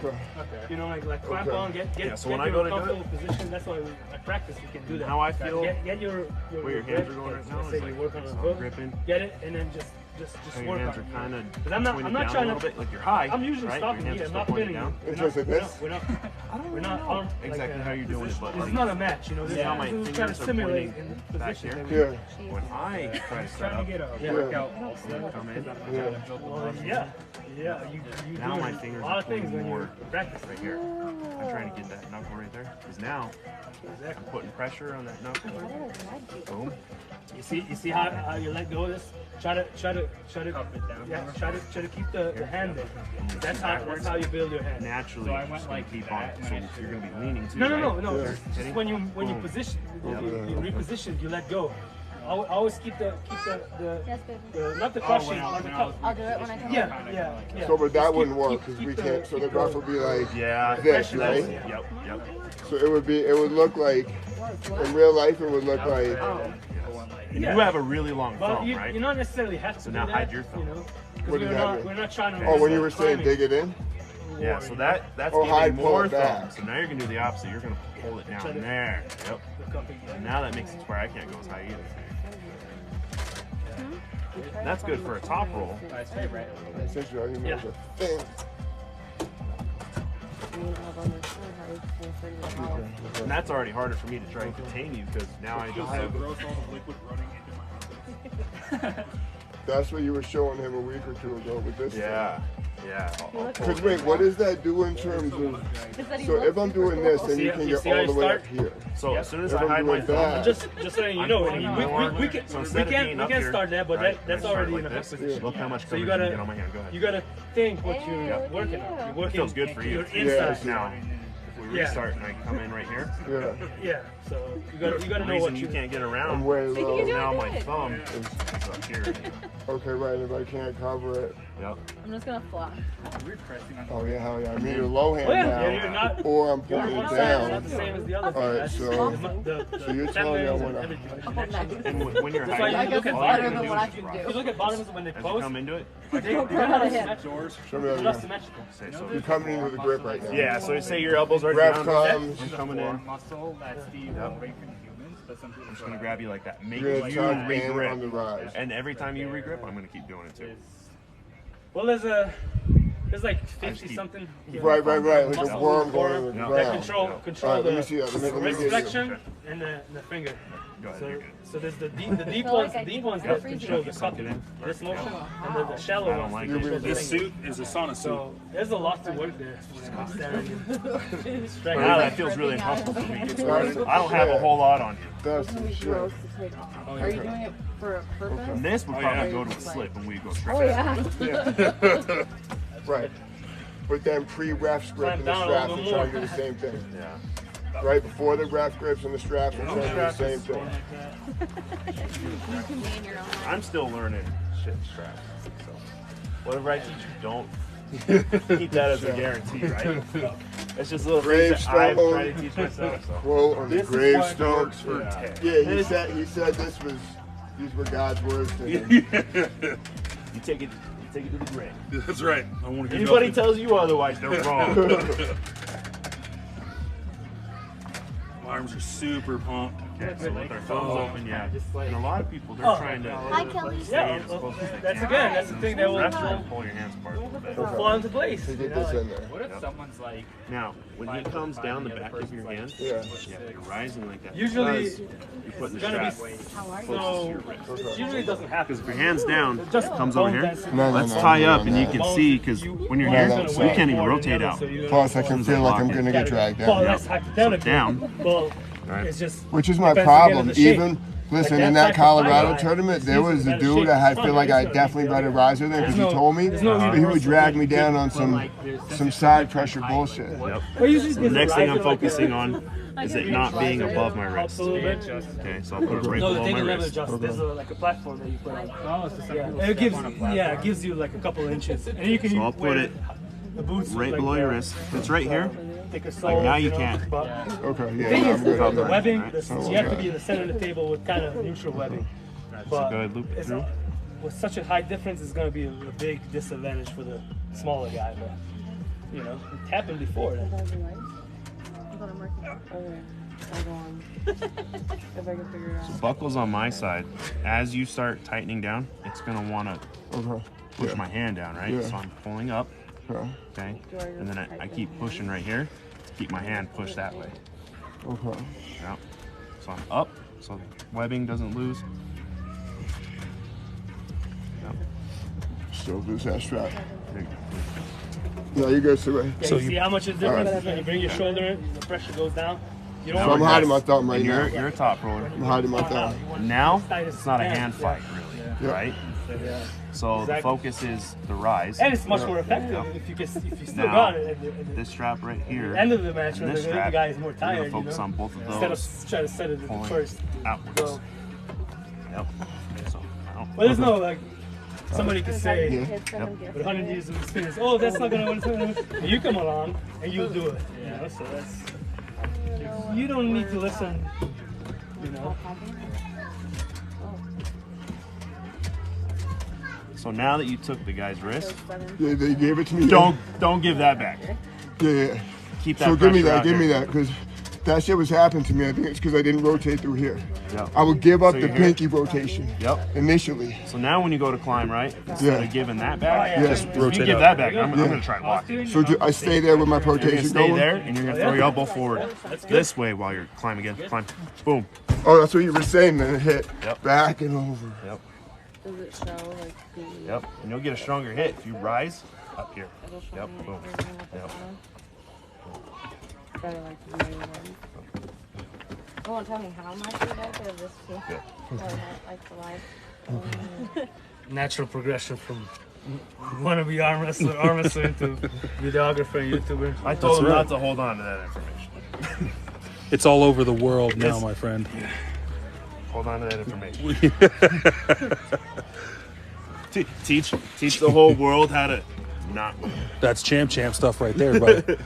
You know, like clamp on, get Yeah, so get when I your go to do comfortable position. That's why I practice. We can do that. How I feel, Get your where your hands are going right now Let's is say you like work on a so hook, gripping. get it, and then just So your work hands on are it. kind of Because I'm not pointed trying down a to. little bit, like you're high. I'm usually right? stopping Your here. hands I'm are not still pinning pointed you. down. It's just like this? We're not on Exactly how you're doing it, but It's like, not a match, you know. This See how my is trying to fingers are simulate pointing in the back position. here? that we- Yeah. when I try to set up, Yeah. I'm gonna come in. Well, yeah. You Now do my a fingers lot are of things when more you're practicing. right here. I'm trying to get that knuckle right there. Because now I'm putting pressure on that knuckle. Boom. You see how you let go of this? Try to yeah, try to keep the hand there. That's how you build your hand. Naturally, So I you're went just gonna like keep that, on. So and I you're gonna be leaning too. No. Yeah. Just Hitting. when you Boom. position, Yep. you reposition, you let go. Always keep the Yes, baby. not the crushing. when I not the was- cu- I'll do it when I come yeah. So, but that Just wouldn't keep- work because keep we the- can't. So the keep rough would be like Yeah. this, pressure right? level. Yep. So it would look like in real life it would look like. And Yeah. you have a really long But thumb, you right? not necessarily have to So do now that, hide your thumb. you know, because What does that mean? we're not trying to. Oh, when you were saying climbing. dig it in. Yeah. So that's Oh, high giving pull more it thumb. back. So now you're gonna do the opposite. You're gonna pull it down there. Yep. And now that makes it to where I can't go as high either. And that's good for a top roll. That's right. Essentially, all you know Yeah. is a thing. And that's already harder for me to try and contain you because now I just have. That's what you were showing him a week or two ago with this. Yeah. Yeah. I'll pull Because it. wait, what does that do in terms of? So if I'm doing this, then you can get See how all you the way up start? here. So as soon as If I I'm hide my doing thumb, that, Just letting you know, we can So instead of being up here, start that, but right, that's I start already like in a this. position. Look how much So coverage you you gotta get on my hand. Go ahead. you gotta think what you're Hey, working on. You're working. feels good for you. Your Yeah. inside. Now, if we Yeah. restart and I come in right here, yeah, Yeah. So you gotta the know reason what you can't get I'm around way is low. now my thumb is up here. Okay, right. If I can't cover it, Yep. I'm just gonna fly. oh yeah, hell yeah. I'm either low hand Oh yeah, now, you're not. or I'm Your putting one it side is not down. the same as the other. All right, That's so- the you're telling me I wanna- And when you're That's why hiding, you look at all bottom you're than gonna what I do is can rock. do. If you look at bottoms when they As you pose, come into it, they're Show me not that symmetrical. again. They're not Show me symmetrical. say so. You're coming into the grip right now. Yeah. So say your elbows right Grab down. comes. I'm coming in. muscle that's the Yep. rate in humans, but some people I'm just gonna grab you like that. Make You're you gonna tuck in on the regrip. rise. And every time you regrip, I'm gonna keep doing it too. Well, there's like 50 keep- something. Right, like a muscles, worm going in the Yeah. that ground. control All right, let me the see that. Let me wrist get you. flexion and the finger. Go ahead, So, you're good. so there's the deep feel like ones, I the deep keep ones on that freezing. control the Suck cup, it in. this motion, and then the shallow I don't ones like that it. control the This thing. suit is a sauna suit. So there's a lot to work there. Standing. Strength. Now that feels really impossible for me. Right. I don't have a whole lot on you. That's the shit. Gross to take off. Are you doing it for a purpose? And this would Oh, probably yeah. go to a slip when we go straight. Oh yeah. Right. But then pre-ref grip and the down a straps little are trying to more. do the same thing. Yeah. Right before the ref grips and the straps are trying to do the same thing. You can be in your own life. I'm still learning shit straps. So whatever I teach you, don't keep that as a guarantee, right? It's just little things that I've tried to teach myself. So. Quote on the This is why it gravestone. works for Yeah. Ted. Yeah, he said these were God's words to him. You take it to the grave. That's right. I want to Anybody tells you otherwise, they're wrong. My arms are super pumped. Okay, so with our thumbs open, yeah. And a lot of people, they're Oh. trying to Hi, Kelly. stay Yeah, in as close as they that's can. again, that's the thing that will That's trying to pull your hands apart a little bit. fall into place. He did this in there. What if someone's like, Now, when he comes down the back of your hand, Yeah. yeah, you're rising like that. Usually, because you're putting the gonna be strap How are you? closest to your wrist. it usually doesn't happen. Because if your hand's down, Just it comes over bone here. density. No, Let's no, tie no, up no, and you no. can see because when you're No, here, no, you so- can't even rotate out. Plus, I can feel like I'm gonna get dragged Well, down. that's hypothetical. Down. Well, Right. it's just Which is my depends again on problem. the shape. Even listen, Like in that that type of Colorado fight, tournament, there he's was a better dude shape. that I He's feel like I gonna definitely be better better. riser than because he told me there's no he would universal drag me like, down on some side pressure bullshit. Yep. Well, usually The there's a next thing I'm riser like focusing a- on is it not being above my wrist. helps a little bit. Okay, so I'll put it right No, the below thing my will never wrist. adjust. There's like a platform that you put on. oh, it's just like Yeah, people and it step gives on a platform. it gives you like a couple inches, and you can. So I'll wear put it the boots right like below your the wrist. If it's right here, thicker sole, now you know, can't. But Okay, the yeah, thing I'm is, good. I'm the good. webbing, Right. you have to be in the center of the table with kind of neutral webbing. But go ahead, loop it it's through. with such a high difference, it's going to be a big disadvantage for the smaller guy. But you know, it happened before. I'm working. Okay. I'll go on. If I can figure it out. Buckles on my side. As you start tightening down, it's gonna want to Okay. push Yeah. my hand down, right? Yeah. So I'm pulling up, Okay. okay, and then I keep pushing right here to keep my hand pushed that way. Okay. Yep. So I'm up, so webbing doesn't lose. Yep. Still lose that strap. There you go. No, you go through it. Yeah, So you see how much is difference when you bring your shoulder in, the pressure goes down. You don't So want I'm hiding my thumb right And now. you're a top roller. I'm hiding my thumb. Now it's not a hand fight, really, Yeah. right? Yeah. So the Exactly. focus is the rise. And it's much more effective Yeah. if you still Now, got it at the This strap right here. end of the match and when this the strap, guy is more you're gonna tired. focus you know? on both of Instead those of trying to set it at the pulling first. outwards. So, Yep. So now. but there's no like somebody could say Kids send them gifts. with 100 years of experience, oh that's not gonna work. You come along and you'll do it. You know, so that's you don't need to listen. You know. So now that you took the guy's wrist, Yeah, they gave it to me. don't give that back. Yeah, yeah. Keep that. So give me pressure that, out give me there. that, because that shit was happening to me. I think it's because I didn't rotate through here. Yep. I would give up So the you're here? pinky rotation Yep. initially. So now when you go to climb, right, instead Yeah. of giving that back, Yeah. just rotate you give up. that back. I'm Yeah. gonna try and walk you. So I stay there with my You're gonna rotation stay going. there and you're gonna throw your elbow forward this way while you're climbing again. Climb. Boom. Oh, that's what you were saying. Then hit Yep. back and over. Yep. Does it show like the? Yep, and you'll get a stronger hit if you rise up here. It'll show Yep, me boom. everything at the Yep. bottom. Better like the new one. It won't tell me how much you did, but it'll just see. Yeah. Or not, like the live. Natural progression from wannabe arm wrestler to videographer and YouTuber. I told him right. not to hold on to that information. It's all over the world now, my friend. Hold on to that information. teach the whole world how to not move. That's champ stuff right there, buddy.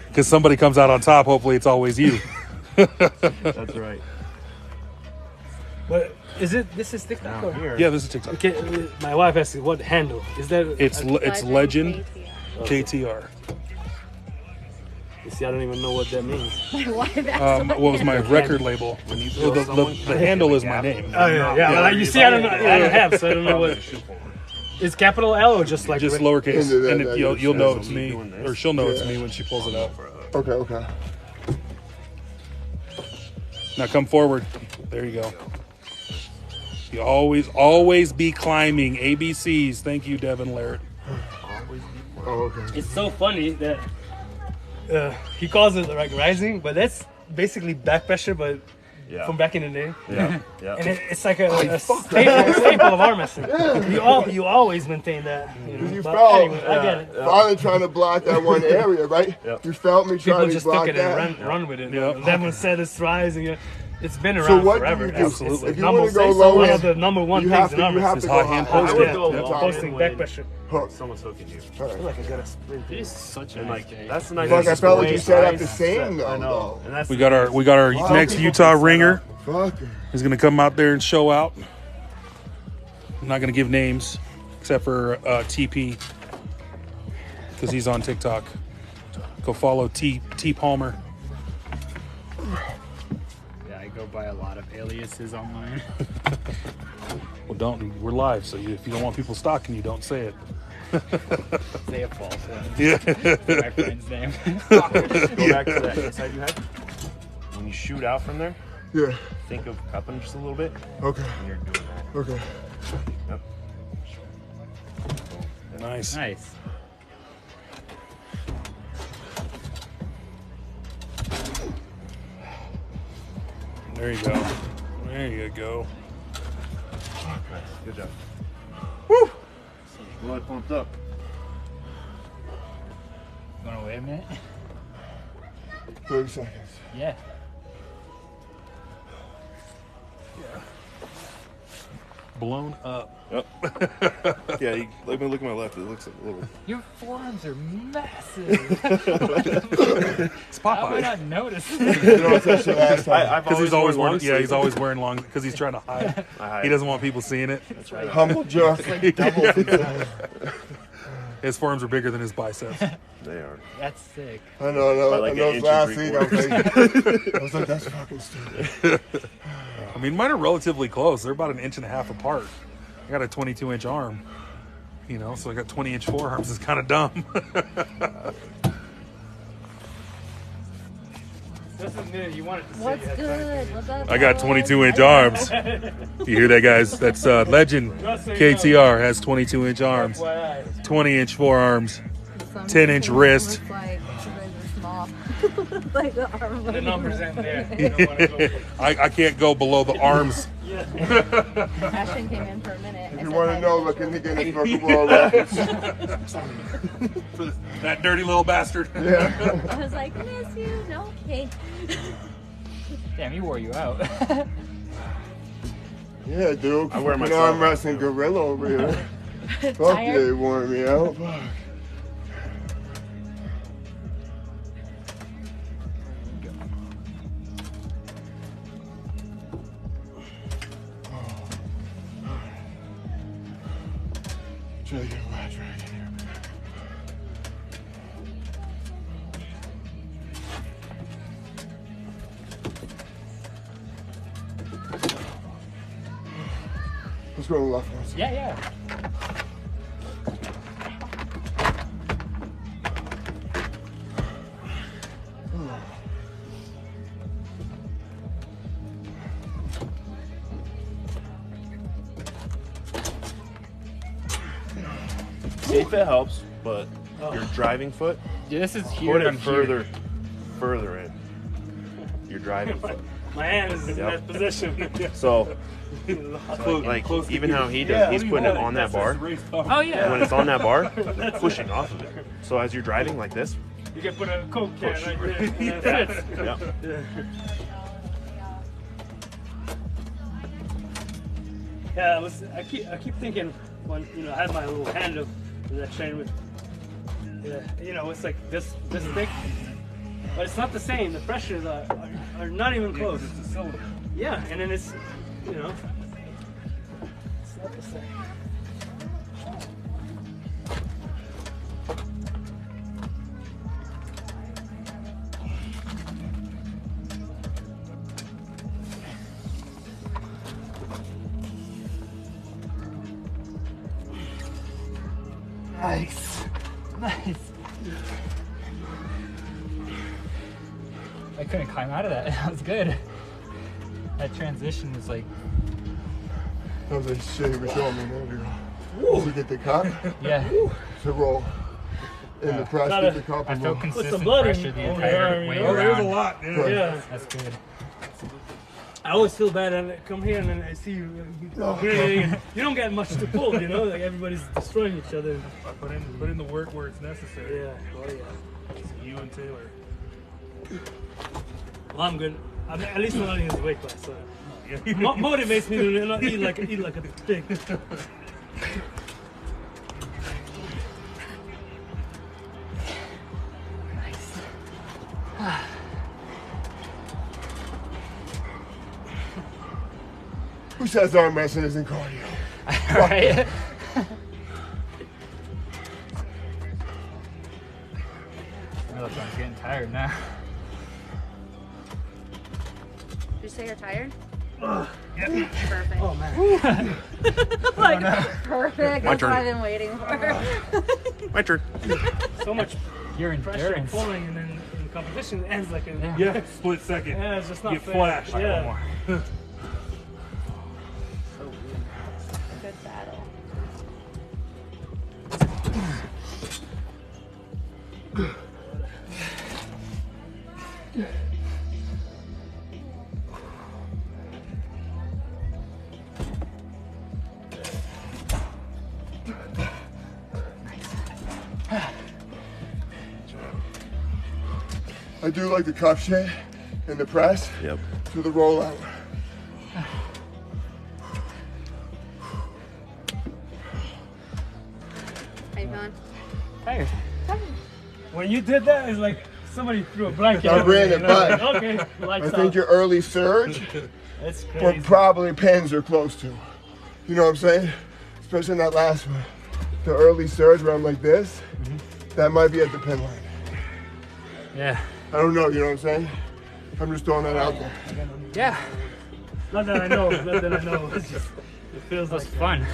Because somebody comes out on top. Hopefully, it's always you. That's right. But this is TikTok? Now Or? here, Yeah, this is TikTok. Okay, my wife asked me what handle is that? It's Legend KTR. You see, I don't even know what that means. What was my record label? The handle is my name. Oh yeah. Well, you see, I don't know. I don't have, so I don't know what. Is capital L or just like Just lowercase, and that you'll know it's me me, doing this. or she'll know it's me when she pulls it out. Okay. Now come forward. There you go. You always be climbing. ABCs. Thank you, Devin Larrett. Oh, okay. It's so funny that he calls it like rising, but that's basically back pressure, but Yeah. from back in the day. Yeah. And it's like a staple of arm wrestling. You always maintain that. You But felt anyway, I get it. finally trying to block that one area, right? Yep. You felt me People trying to just block took it that. and run with it. Yep. Lemon said it's rising. It's been So around what forever. do you do? Absolutely. If you Number want to go six, low one end, of the number one you things have in to, arm you have wrestling. to His go high hand high. post I would it. go Yep. top. Posting back pressure. Hook. Someone's hooking you. All right. Like I got a sprint. It is such a And nice like day. that's the nice. Fuck, I felt like way you set up size the same set. I though. know. And that's We got our Wow. next People Utah can set ringer. Fuck. He's gonna come out there and show out. I'm not gonna give names except for TP because he's on TikTok. Go follow T Palmer. Yeah, I go by a lot of aliases online. Well, don't. We're live, so if you don't want people stalking you, don't say it. Say a false one. Yeah. My friend's name. Go back to that inside you had. When you shoot out from there, Yeah. think of cupping just a little bit. Okay. And you're doing that. Okay. Yep. Nice. Nice. There you go. There you go. Good job. Woo! Blood pumped up. You want to wait a minute? 30 seconds. Yeah. Blown up. Yeah, let me look at my left. It looks a little. Your forearms are massive. It's How would I Popeye. not notice? You know what I said last time? Because he's always wearing. Yeah, he's always wearing long. Because he's trying to hide. He doesn't want people seeing it. That's right. Humble jerk. His forearms are bigger than his biceps. They are. That's sick. I know. By like I know. an inch Last and week three I was like, that's fucking stupid. I mean, mine are relatively close. They're about an inch and a half apart. I got a 22-inch arm, so I got 20-inch forearms. It's kind of dumb. Just admit you wanted to see What's it. good? What's up? I got fellas? 22-inch arms. You hear that, guys? That's Legend KTR has 22-inch arms, FYI. 20-inch forearms. Some 10-inch people wrist. look like you guys are small. Like the arm. The numbers in there. You don't want to go for I can't go below the arms. Ashton came in for a minute. If you want to know, look in the Guinness Book of World Records. That dirty little bastard. Yeah. I was like, miss you. No, okay. Damn, he wore you out. Yeah, dude. I wear Fucking myself arm wrestling out, too. gorilla over here. Fuck yeah, Tired? he wore me out. Fuck. Try to get a latch right in here. Let's go to the left one. Yeah, yeah. if it helps, but your driving foot, Yeah, this is put here. it I'm further in. Your driving foot. My hand is in that position. So, Close- like, close to even you. how he does, Yeah. he's putting it on that bar. Oh yeah. When it's on that bar, pushing off of it. So as you're driving like this, You can put a Coke can Push. right there. And that fits. yeah. Yeah, I keep thinking when I had my little handle that I trained with. Yeah, it's like this thick, but it's not the same. The pressures are not even close. It's a cylinder. Yeah, and then it's it's not the same. Nice. Nice. I couldn't climb out of that. That was good. That transition was like, That was a shame for showing me earlier. To get the cup, yeah. to roll in the press, Gotta- get the cup I and felt roll. consistent blood in pressure the your entire arm, way Oh, there's a around. lot. Yeah. Yeah, That's good. I always feel bad and I come here and then I see you. You don't get much to pull, like everybody's destroying each other. Put in the work where it's necessary. Yeah, well, yeah. It's you and Taylor. Well, I'm good. I mean, at least I'm not in his weight class, so Yeah. motivates me to not eat like a pig. Who says arm wrestling isn't cardio? Right? I look like I'm getting tired now. Did you say you're tired? Yeah. Perfect. Oh man. Perfect. My That's what turn. I've been waiting for. My turn. So much Your pressure endurance. pulling and then in the competition it ends like a Yeah. Split second. Yeah, it's just not You fair. flash. Yeah. Good battle. I do like the cup shit in the press Yep. to the rollout. How you feeling? Tired. When you did that, it's like somebody threw a blanket. I over ran me, it back. Okay, I lights think out. your early surge, That's what crazy. probably pins are close to. You know what I'm saying? Especially in that last one. The early surge where I'm like this, that might be at the pin line. Yeah. I don't know, you know what I'm saying? I'm just throwing that out there. Yeah. Not that I know. Not that I know. It's just, it feels That was like fun.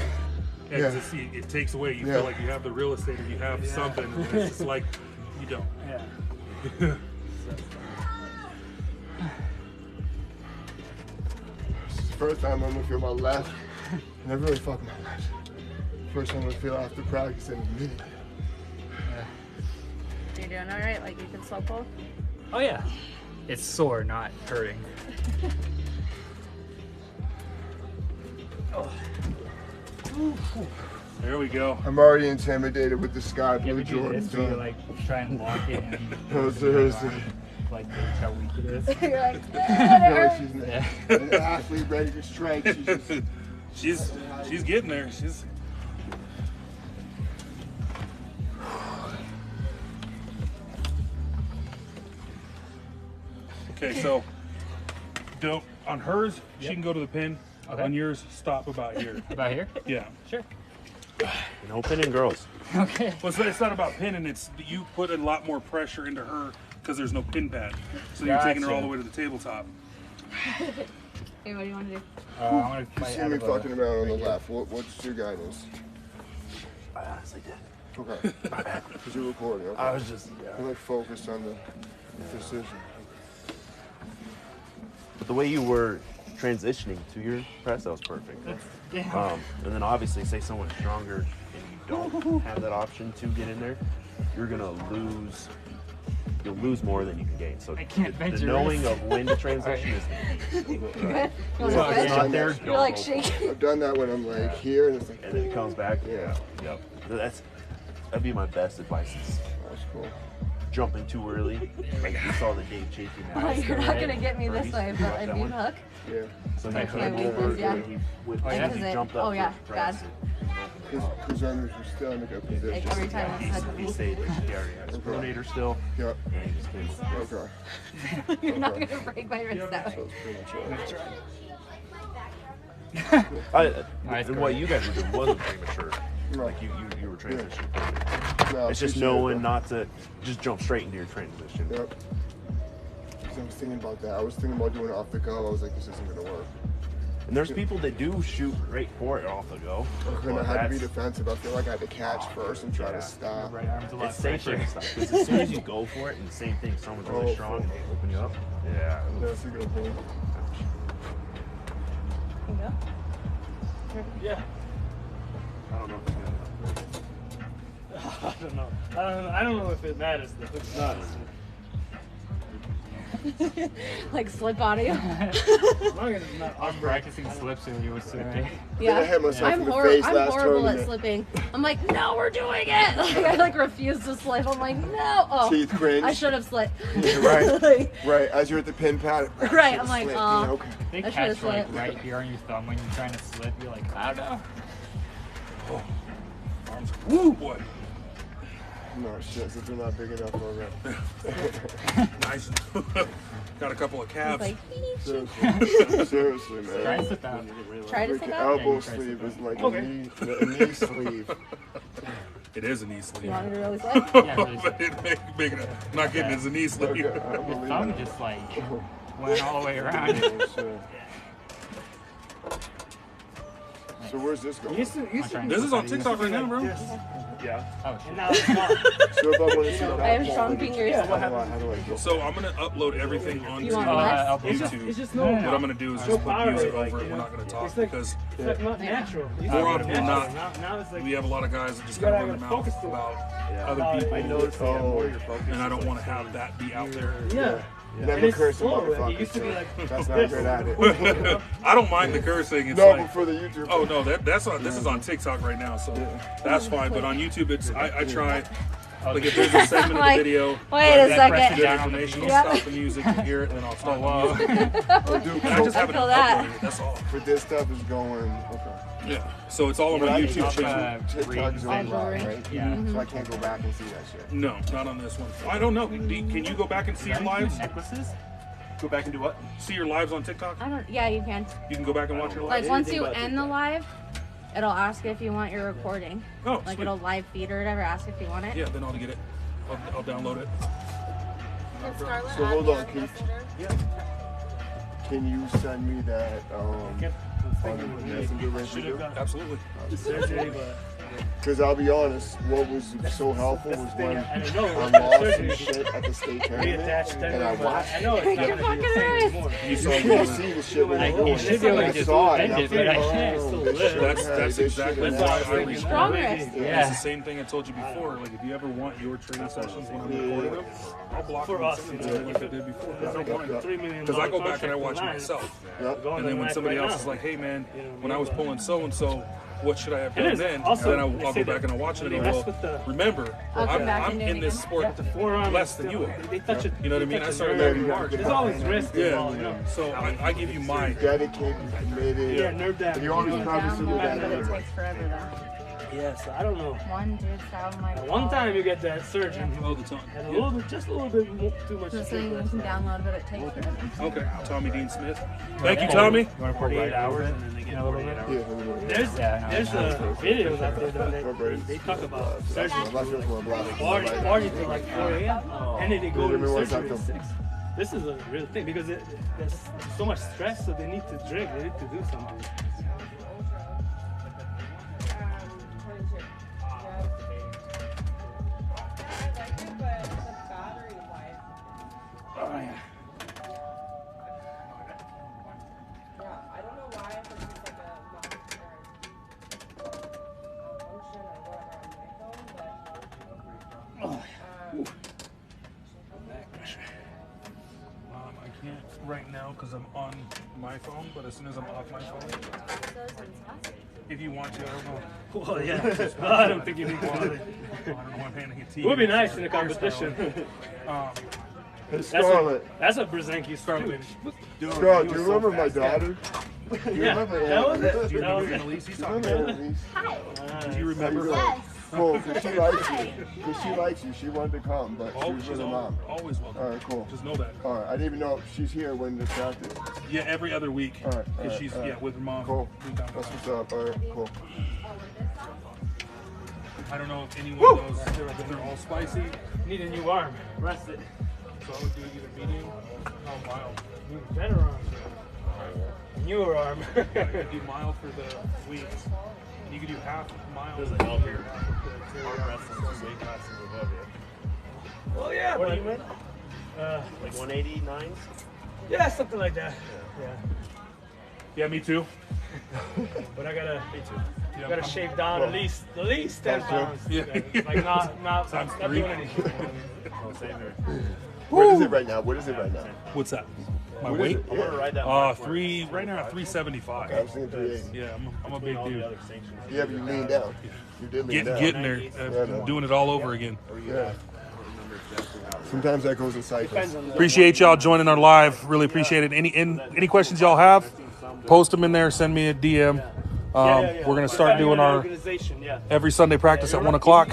Yeah, 'cause it takes away. You Yeah. feel like you have the real estate and you have something. And it's just like, you don't. Yeah. This is the first time I'm gonna feel my left. And I really fuck my left. First time I'm gonna feel after practice in a minute. You doing all right? Like you can slow pull? Oh yeah. It's sore, not hurting. There we go. I'm already intimidated with the sky You blue ever do Jordan. this where you like try and lock it and No, seriously. like gauge how weak it is? You're like, I feel like she's Yeah. an athlete ready to strike. She's just, She's getting there. She's okay. So don't on hers. She can go to the pin. Okay. On yours, stop about here. About here? Yeah. Sure. No pinning girls. Okay. Well, it's not about pinning. It's you put a lot more pressure into her because there's no pin pad. So you're taking her all the way to the tabletop. hey, what do you want to do? I want You to fight see out me of fucking around on the left. What's your guidance? I honestly did. Okay. Because you're recording. Okay. I was just. I'm like focused on the decision. But the way you were transitioning to your press, that was perfect. Yeah. And then obviously, say someone's stronger and you don't have that option to get in there, you're gonna lose. You'll lose more than you can gain. So I can't bend the your knowing wrist. of when to transition is the key. You Right. want So to if it's switch? not there, You're don't like go for it. shaking. I've done that when I'm like here and it's like, And then it comes back. Yeah. Yep. That'd be my best advice. Is that's cool. jumping too early. Like you saw the Dave Chafee Oh, match. you're not gonna get me this Right. way, but I'd be hook. Yeah. So That's he my came weakness, over yeah. and he Oh, yeah? he Because it- jumped up. oh, yeah, for press. bad. Because runners are still in a good position. Like every time He stayed. He already had his pronator still. Yep. And he just came over. Okay. You're not gonna break my wrist that So way. it's pretty much it. Nice And guy. what you guys were doing wasn't premature. No. Like you were transitioning perfect. No, I It's just appreciate knowing it, not to just jump straight into your transition. though. Yep. 'Cause I was thinking about that. I was thinking about doing it off the go. I was like, this isn't gonna work. And there's people that do shoot right for it off the go. And I But had to be that's- defensive. I feel like I had to catch first and try to stop. Right arm's a lot It's safer fresher. and stuff. Because as soon as you go for it, and the same thing, someone's really Oh, strong and they open you up. Yeah. That's a good point. Can you go? Yeah. I don't know if it's gonna. I don't know. I don't know if it matters though. It's not. Like slip audio. As long as it's not I'm practicing slips with you today. Yeah. I hit myself I'm in the face I'm last horrible at tournament. slipping. I'm like, no, we're doing it. Like, I like refuse to slip. I'm like, no. Oh, Teeth cringe. I should have slipped. Yeah, right. Like, Right, as you're at the pin pad. Right, I'm like, okay. They I should've catch like slipped. right here on your thumb when you're trying to slip. You're like, I don't know. Arms. Woo, boy. No shit, since they're not big enough already. Nice. Got a couple of it's calves. like, Seriously, Try to man. sit down. try to Like sit an up. elbow Yeah, sleeve is like Okay. a knee sleeve. It is a knee sleeve. You want me to really slip? Yeah, really But it make big enough. Not getting it as a knee sleeve. Okay, I Your believe thumb it. just like went all the way around. Oh, shit. So where's this going? This is on TikTok right now, bro. Yeah. Oh, And now it's not. So if I want to see I have strong fingers. how do I go? So I'm gonna upload everything onto You want less? It's just, YouTube. it's just no. What I'm gonna do is No just put power, music like, over you it. We're know? not gonna talk It's like- because It's like not natural. It used to More be often than natural. not, Now it's like we have a lot of guys that just You kind gotta of run their mouth focus to it. about Yeah. other people. I noticed they have more your focus. And I don't want to have that be out there. yeah. And Never it's curse a slow. It motherfucker. used to be so like that's not good at it. I don't mind the cursing. It's No, like, but for the YouTube. oh no, that's on. This is on TikTok right now, so that's fine. But on YouTube, it's I try. Like if there's a segment of the Like, video, wait where a that press second. good information, I'll Yep. stop the music and hear it, and then I'll stop the whoa. music. Oh, dude, And I just I haven't feel that. uploaded it. That's all. for this stuff is going. Okay. Yeah. So it's all on But my I YouTube just channel. TikTok's on Jewelry. live, right? Yeah. So I can't go back and see that shit. No, not on this one. I don't know. Can you go back and see your lives? Necklaces? Go back and do what? See your lives on TikTok? I don't. Yeah, you can. You can go back and watch your Like lives. once anything you about end the live, it'll ask if you want your recording. Oh, Like sweet. it'll live feed or whatever. Ask if you want it. Yeah, then I'll get it. I'll download it. So hold on, can you send me that on the messenger link Should you have do? got Absolutely. the surgery, but Because I'll be honest, what was so helpful was when I don't know. I The lost surgery some shit at the state tournament, reattached and I everything, but watched. I know it's not You're gonna be the fucking same right. anymore. You saw You me. can see the shit when I- you're doing. you should be able to I just saw it. bend and it, but I can't oh, still this live. shit That's okay, this exactly shit why is I actually- reached Strong Maybe. wrist. It's Yeah. the same thing I told you before. Like, if you ever want your training sessions when I'm recording them, I'll block For them and us, send you them to know, you like I did before. I don't mind. $3 million Because I go back and I contract watch online. myself. Yep. Going And then to when the somebody right else now. is like, hey man, You know, when I was pulling so-and-so, what should I have It done is. then? Also, and then they I'll say go back that and I'll watch it when and they go, mess with the- remember, I'll come back I'm and do in it this again. sport The forearm less is than still- you are. They touch it. You know what I mean? they I touch started the back in nerve. March. There's always risk involved, you Yeah. know. So I give you my. Dedicated, committed. Yeah, nerve damage. And you always Going promise to down do low, that but it anyway. takes forever though. Yes, I don't know. One dude sound like One time you get that surgeon, All the time. and a little bit, just a little bit more, too much. This thing you can download, but it takes forever. Okay, Tommy Dean Smith. Thank you, Tommy. You want to pour 48 right hours, hours and then they get in a little 48 bit? hours. Yeah, anyway. There's videos out there that they talk about surgery. My left is more black. Party till like 4 a.m. and then they go to Everyone's surgery like at 6. This is a real thing because there's so much stress, so they need to drink. They need to do something. Oh yeah. I don't know why, if it's just like a long-term function or whatever. right now because I'm on my phone, but as soon as I'm off my phone, if you want to, I don't know. Well, yeah. I don't think you need to. I don't know why I'm handing it to It you. would be nice in a competition. Hey, Scarlett. That's a Brzezinski Scarlett. Scarlett, do you remember my daughter? Yeah, that was it. Do you That was remember it. Annalise? He's Do you talking remember about? Annalise? Do you remember? Yes. Cool, because she likes you. Because she likes you. She wanted to come, but she was She's with her mom. always welcome. All right, cool. Just know that. All right, I didn't even know if she's here when the practice. Yeah, every other week. All right, Because she's with her mom. Cool. From time to That's time. what's up. All right, cool. I don't know if anyone knows if they're all spicy. Need a new arm. Rest it. So I would do either medium or mild. Need better arm. Newer arm. You could do mild for the wings. You could do half mild. Doesn't help here. here. Armwrestling 2 weight classes above you. Well, yeah, What but are you in? Like 189s? yeah, something like that. Yeah, Yeah, me too. but I gotta Yeah, gotta I'm- shave down at least 10 pounds. Yeah. Like not Times not 3. doing anything. Oh, same here. What is it right now? What is it right now? What's that? My What is weight? it? I'm gonna ride that Right now at 375. I was thinking 380. Yeah, I'm a big all the dude. other sanctions. Yeah, but you leaned down. You did lean down. Getting there, man. doing it all over again. Yeah. Sometimes that goes in cycles. Appreciate y'all joining our live. Really appreciate it. Any questions y'all have, post them in there. Send me a DM. We're gonna start doing our organization. Yeah. every Sunday practice at 1 o'clock,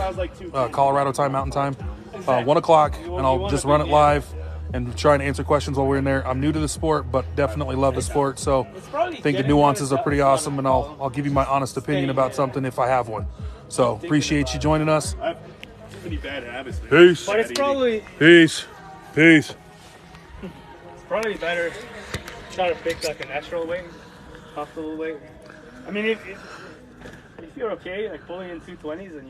Colorado time, Mountain time, 1 o'clock, and I'll just run it live and try and answer questions while we're in there. I'm new to the sport, but definitely love the sport, so I think the nuances are pretty awesome, and I'll give you my honest opinion about something if I have one. So appreciate you joining us. I have pretty bad habits, man. Peace. But it's probably Peace. probably better try to pick like a natural weight, comfortable weight. I mean, if you're okay, like pulling in 220s and